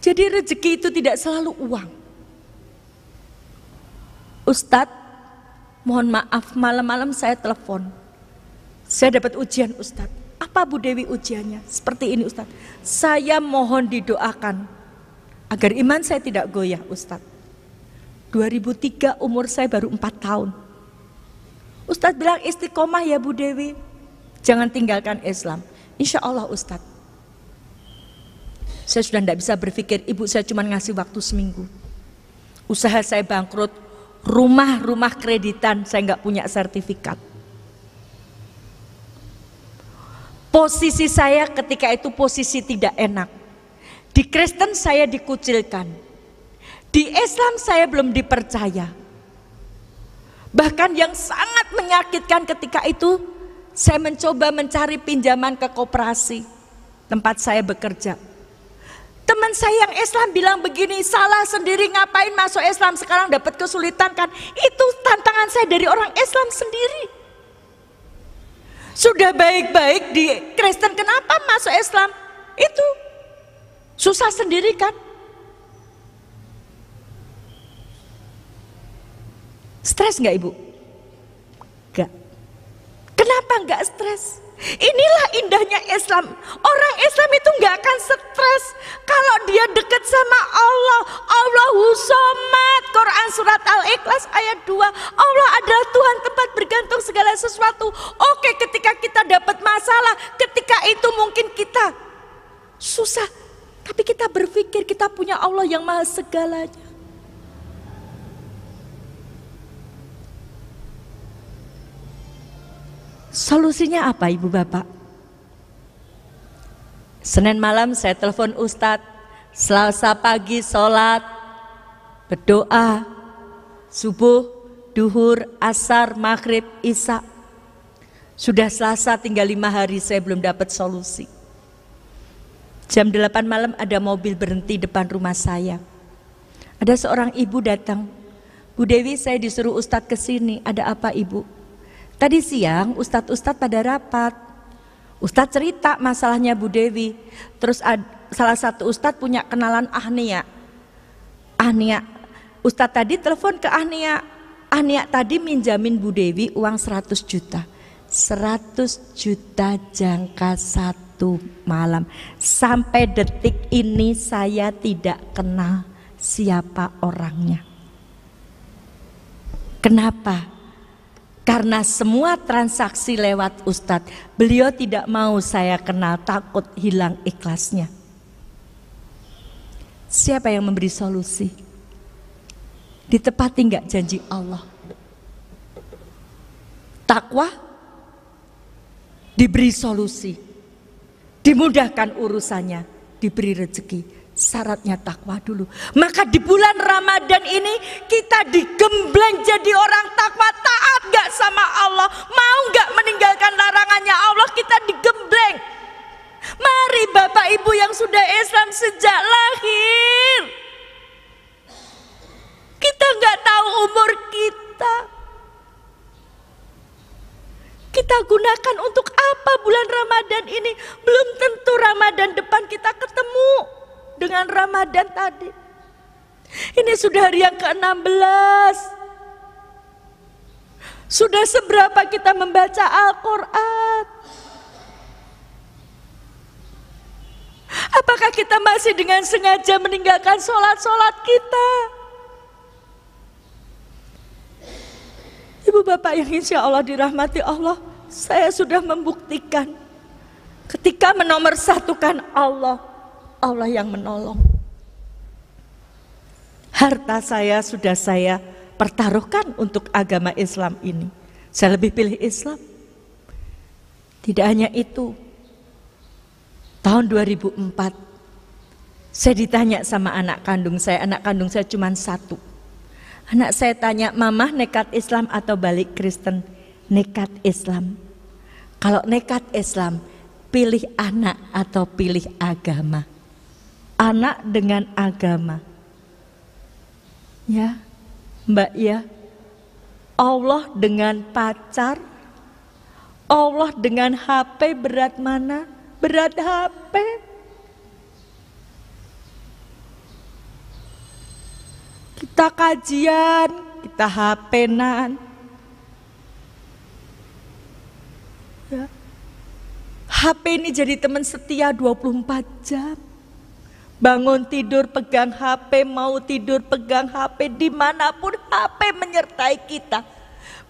Jadi rezeki itu tidak selalu uang. Ustadz, mohon maaf malam-malam saya telepon. Saya dapat ujian Ustadz. Apa Bu Dewi ujiannya? Seperti ini Ustadz. Saya mohon didoakan agar iman saya tidak goyah Ustadz. 2003 umur saya baru 4 tahun. Ustadz bilang istiqomah ya Bu Dewi. Jangan tinggalkan Islam. Insya Allah Ustadz. Saya sudah tidak bisa berpikir, ibu saya cuma ngasih waktu seminggu. Usaha saya bangkrut. Rumah kreditan, saya nggak punya sertifikat. Posisi saya ketika itu posisi tidak enak. Di Kristen saya dikucilkan. Di Islam saya belum dipercaya. Bahkan yang sangat menyakitkan ketika itu, saya mencoba mencari pinjaman ke koperasi tempat saya bekerja. Teman saya yang Islam bilang begini, salah sendiri ngapain masuk Islam sekarang dapat kesulitan kan? Itu tantangan saya dari orang Islam sendiri. Sudah baik-baik di Kristen, kenapa masuk Islam? Itu susah sendiri kan? Stres nggak ibu? Enggak. Kenapa nggak stres? Inilah indahnya Islam. Orang Islam itu nggak akan stres kalau dia dekat sama Allah. Allahu Somad. Susah. Tapi kita berpikir kita punya Allah yang maha segalanya. Solusinya apa Ibu Bapak? Senin malam saya telepon Ustadz, Selasa pagi sholat, berdoa, subuh, duhur, asar, maghrib, isya. Sudah Selasa tinggal 5 hari saya belum dapat solusi. Jam 8 malam ada mobil berhenti depan rumah saya. Ada seorang ibu datang. Bu Dewi, saya disuruh Ustadz ke sini. Ada apa Ibu? Tadi siang Ustadz pada rapat. Ustadz cerita masalahnya Bu Dewi. Terus salah satu Ustadz punya kenalan Ahnia. Ustadz tadi telepon ke Ahnia. Ahnia tadi minjamin Bu Dewi uang 100 juta. 100 juta jangka 1 malam. Sampai detik ini saya tidak kenal siapa orangnya. Kenapa? Karena semua transaksi lewat Ustadz. Beliau tidak mau saya kenal, takut hilang ikhlasnya. Siapa yang memberi solusi? Ditepati enggak janji Allah? Takwa, diberi solusi, dimudahkan urusannya, diberi rezeki. Syaratnya takwa dulu. Maka di bulan Ramadan ini kita digembleng jadi orang takwa, taat gak sama Allah, mau gak meninggalkan larangannya Allah, kita digembleng. Mari Bapak Ibu yang sudah Islam sejak lahir, kita gak tahu umur kita. Kita gunakan untuk apa bulan Ramadan ini? Belum tentu Ramadan depan kita ketemu dengan Ramadan tadi. Ini sudah hari yang ke-16. Sudah seberapa kita membaca Al-Quran? Apakah kita masih dengan sengaja meninggalkan sholat-sholat kita? Ibu Bapak yang insya Allah dirahmati Allah, saya sudah membuktikan ketika menomorsatukan Allah, Allah yang menolong. Harta saya sudah saya pertaruhkan untuk agama Islam ini. Saya lebih pilih Islam. Tidak hanya itu, tahun 2004 saya ditanya sama anak kandung saya cuma 1. Anak saya tanya, Mama nekat Islam atau balik Kristen? Nekat Islam. Kalau nekat Islam, pilih anak atau pilih agama? Anak dengan agama. Ya, Mbak ya. Allah dengan pacar, Allah dengan HP, berat mana? Berat HP. Kita kajian, kita HP-nan. Ya. HP ini jadi teman setia 24 jam. Bangun tidur pegang HP, mau tidur pegang HP, dimanapun HP menyertai kita.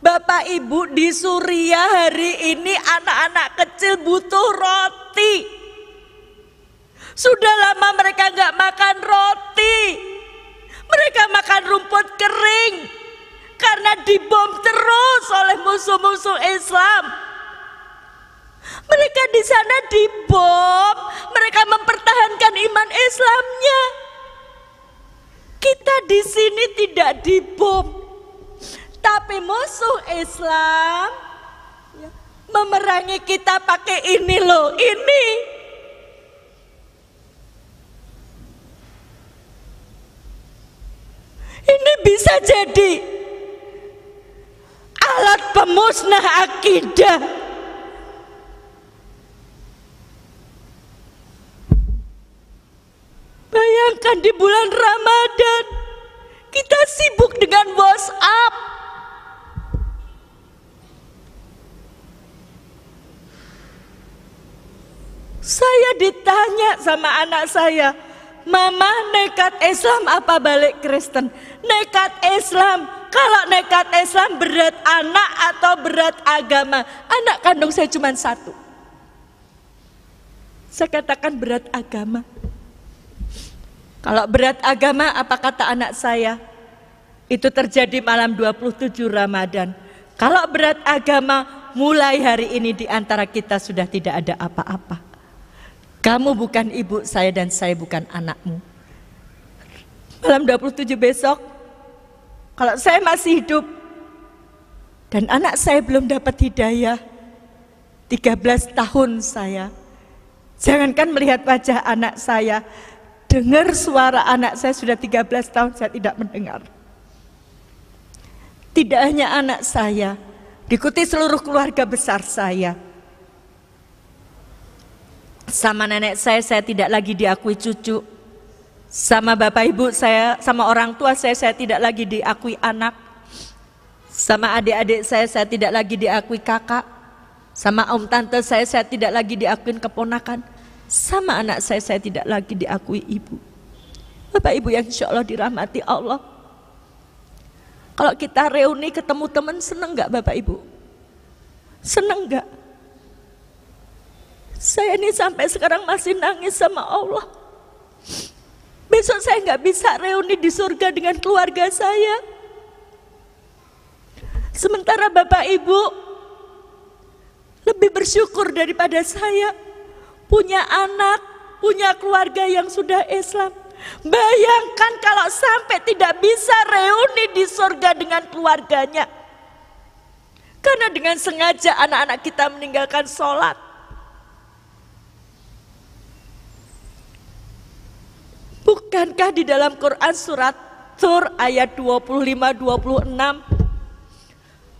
Bapak Ibu, di Suriah hari ini anak-anak kecil butuh roti. Sudah lama mereka gak makan roti. Mereka makan rumput kering karena dibom terus oleh musuh-musuh Islam. Mereka di sana dibom, mereka mempertahankan iman Islamnya. Kita di sini tidak dibom, tapi musuh Islam memerangi kita pakai ini loh, ini. Ini bisa jadi alat pemusnah akidah. Bayangkan di bulan Ramadan kita sibuk dengan WhatsApp. Saya ditanya sama anak saya, Mama nekat Islam apa balik Kristen? Nekat Islam. Kalau nekat Islam berat anak atau berat agama? Anak kandung saya cuma 1. Saya katakan berat agama. Kalau berat agama, apa kata anak saya? Itu terjadi malam 27 Ramadan. Kalau berat agama, mulai hari ini di antara kita sudah tidak ada apa-apa. Kamu bukan ibu saya dan saya bukan anakmu. Malam 27 besok, kalau saya masih hidup dan anak saya belum dapat hidayah, 13 tahun saya, jangankan melihat wajah anak saya, dengar suara anak saya sudah 13 tahun saya tidak mendengar. Tidak hanya anak saya, diikuti seluruh keluarga besar saya. Sama nenek saya tidak lagi diakui cucu. Sama bapak ibu saya, sama orang tua saya tidak lagi diakui anak. Sama adik-adik saya tidak lagi diakui kakak. Sama om tante saya tidak lagi diakui keponakan. Sama anak saya tidak lagi diakui ibu. Bapak ibu yang insya Allah dirahmati Allah. Kalau kita reuni ketemu teman, seneng gak Bapak Ibu? Seneng gak? Saya ini sampai sekarang masih nangis sama Allah. Besok saya gak bisa reuni di surga dengan keluarga saya. Sementara Bapak Ibu lebih bersyukur daripada saya. Punya anak, punya keluarga yang sudah Islam. Bayangkan kalau sampai tidak bisa reuni di surga dengan keluarganya. Karena dengan sengaja anak-anak kita meninggalkan sholat. Bukankah di dalam Quran surat Tur ayat 25-26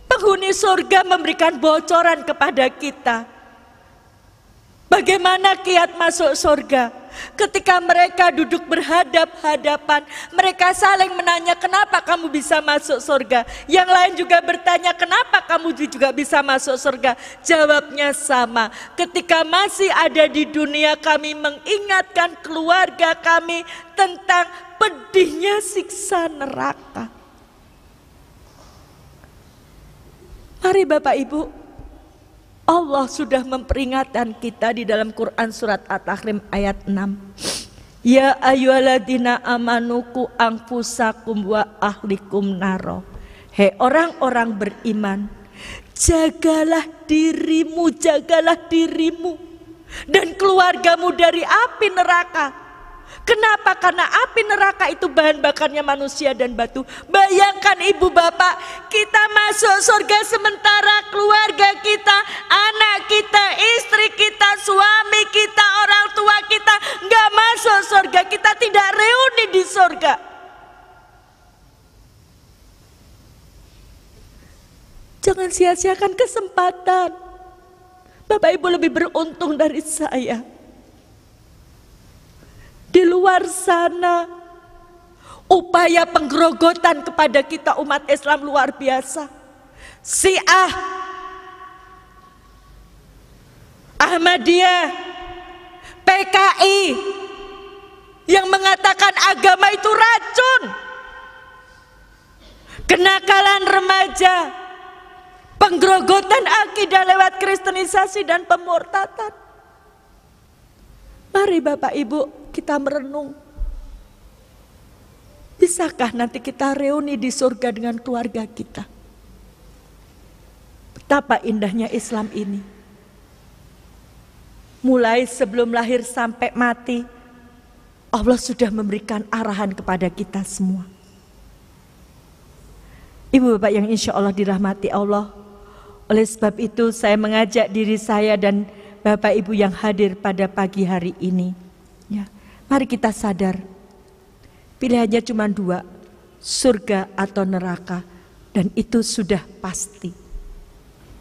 penghuni surga memberikan bocoran kepada kita bagaimana kiat masuk surga? Ketika mereka duduk berhadap-hadapan, mereka saling menanya, kenapa kamu bisa masuk surga? Yang lain juga bertanya, kenapa kamu juga bisa masuk surga? Jawabnya sama, ketika masih ada di dunia kami mengingatkan keluarga kami tentang pedihnya siksa neraka. Mari Bapak Ibu, Allah sudah memperingatkan kita di dalam Quran surat At-Tahrim ayat 6. Ya ayyuhalladzina amanuku anfusakum wa ahlikum naro. Hei orang-orang beriman, jagalah dirimu dan keluargamu dari api neraka. Kenapa? Karena api neraka itu bahan bakarnya manusia dan batu. Bayangkan ibu bapak, kita masuk surga sementara keluarga kita, anak kita, istri kita, suami kita, orang tua kita nggak masuk surga. Kita tidak reuni di surga. Jangan sia-siakan kesempatan. Bapak Ibu lebih beruntung dari saya. Di luar sana upaya penggerogotan kepada kita umat Islam luar biasa. Syiah, Ahmadiyah, PKI yang mengatakan agama itu racun, kenakalan remaja, penggerogotan akidah lewat kristenisasi dan pemurtatan. Mari Bapak Ibu kita merenung. Bisakah nanti kita reuni di surga dengan keluarga kita? Betapa indahnya Islam ini. Mulai sebelum lahir sampai mati, Allah sudah memberikan arahan kepada kita semua. Ibu bapak yang insya Allah dirahmati Allah. Oleh sebab itu saya mengajak diri saya dan Bapak Ibu yang hadir pada pagi hari ini, ya, mari kita sadar, pilihannya cuma dua, surga atau neraka, dan itu sudah pasti.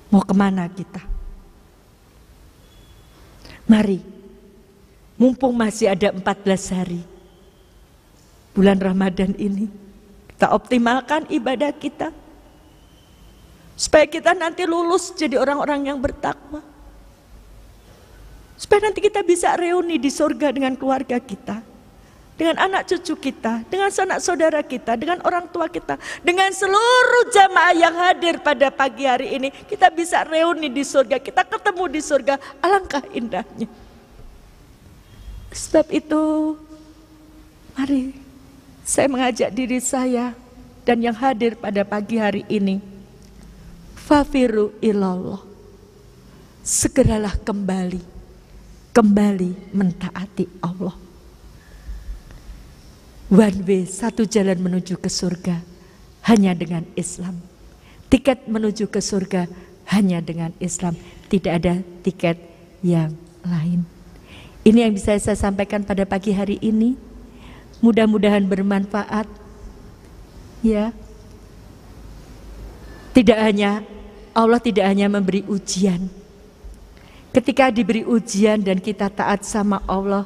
Mau kemana kita? Mari, mumpung masih ada 14 hari, bulan Ramadan ini, kita optimalkan ibadah kita, supaya kita nanti lulus jadi orang-orang yang bertakwa. Supaya nanti kita bisa reuni di surga dengan keluarga kita, dengan anak cucu kita, dengan sanak saudara kita, dengan orang tua kita, dengan seluruh jamaah yang hadir pada pagi hari ini. Kita bisa reuni di surga, kita ketemu di surga, alangkah indahnya. Sebab itu, mari saya mengajak diri saya dan yang hadir pada pagi hari ini, fafiru ilallah, segeralah kembali mentaati Allah. One way, satu jalan menuju ke surga hanya dengan Islam. Tiket menuju ke surga hanya dengan Islam, tidak ada tiket yang lain. Ini yang bisa saya sampaikan pada pagi hari ini. Mudah-mudahan bermanfaat. Ya. Allah tidak hanya memberi ujian. Ketika diberi ujian dan kita taat sama Allah,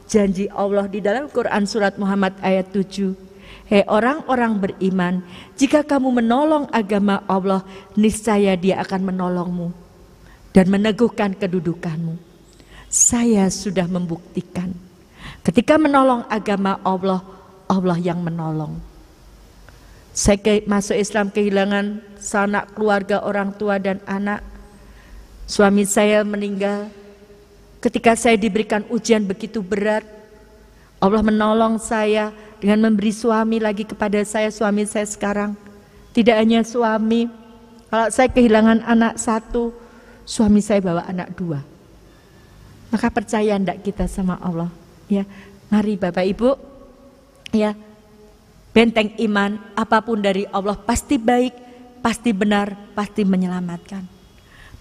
janji Allah di dalam Quran surat Muhammad ayat 7. Hei orang-orang beriman, jika kamu menolong agama Allah, niscaya Dia akan menolongmu dan meneguhkan kedudukanmu. Saya sudah membuktikan, ketika menolong agama Allah, Allah yang menolong. Saya masuk Islam kehilangan sanak keluarga, orang tua dan anak. Suami saya meninggal. Ketika saya diberikan ujian begitu berat, Allah menolong saya dengan memberi suami lagi kepada saya, suami saya sekarang. Tidak hanya suami, kalau saya kehilangan anak satu, suami saya bawa anak dua. Maka percaya enggak kita sama Allah? Ya, mari Bapak Ibu, ya, benteng iman apapun dari Allah pasti baik, pasti benar, pasti menyelamatkan.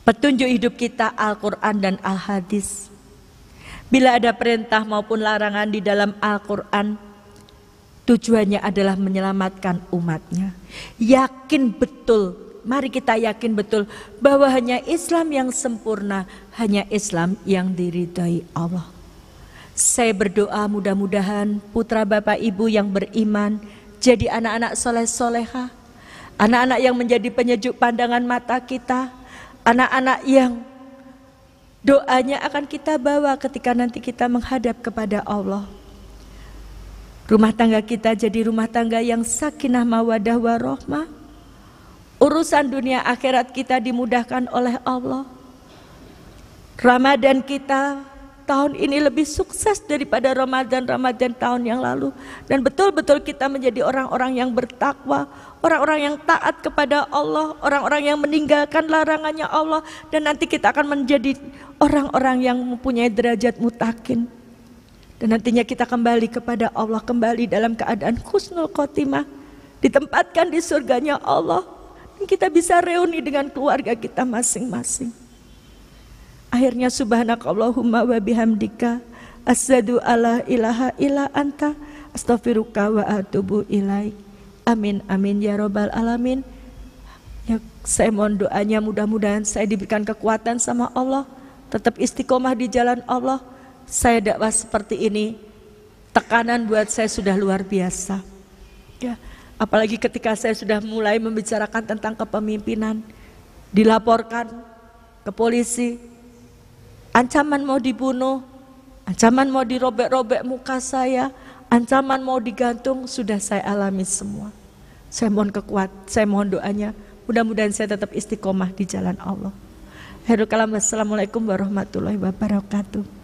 Petunjuk hidup kita Al-Quran dan Al-Hadis. Bila ada perintah maupun larangan di dalam Al-Quran, tujuannya adalah menyelamatkan umatnya. Yakin betul, mari kita yakin betul bahwa hanya Islam yang sempurna, hanya Islam yang diridhai Allah. Saya berdoa mudah-mudahan putra Bapak Ibu yang beriman jadi anak-anak soleh-soleha, anak-anak yang menjadi penyejuk pandangan mata kita, anak-anak yang doanya akan kita bawa ketika nanti kita menghadap kepada Allah. Rumah tangga kita jadi rumah tangga yang sakinah mawadah warahmah. Urusan dunia akhirat kita dimudahkan oleh Allah. Ramadan kita tahun ini lebih sukses daripada Ramadan tahun yang lalu. Dan betul-betul kita menjadi orang-orang yang bertakwa, orang-orang yang taat kepada Allah, orang-orang yang meninggalkan larangannya Allah. Dan nanti kita akan menjadi orang-orang yang mempunyai derajat mutakin. Dan nantinya kita kembali kepada Allah, kembali dalam keadaan husnul khotimah, ditempatkan di surganya Allah. Dan kita bisa reuni dengan keluarga kita masing-masing. Akhirnya subhanakallahumma wa bihamdika asyhadu alla ilaha illa anta astaghfiruka wa atubu ilaik. Amin amin ya robbal alamin. Ya, saya mohon doanya mudah-mudahan saya diberikan kekuatan sama Allah, tetap istiqomah di jalan Allah. Saya dakwah seperti ini, tekanan buat saya sudah luar biasa. Ya, apalagi ketika saya sudah mulai membicarakan tentang kepemimpinan, dilaporkan ke polisi, ancaman mau dibunuh, ancaman mau dirobek-robek muka saya, ancaman mau digantung, sudah saya alami semua. Saya mohon saya mohon doanya, mudah-mudahan saya tetap istiqomah di jalan Allah. Assalamualaikum warahmatullahi wabarakatuh.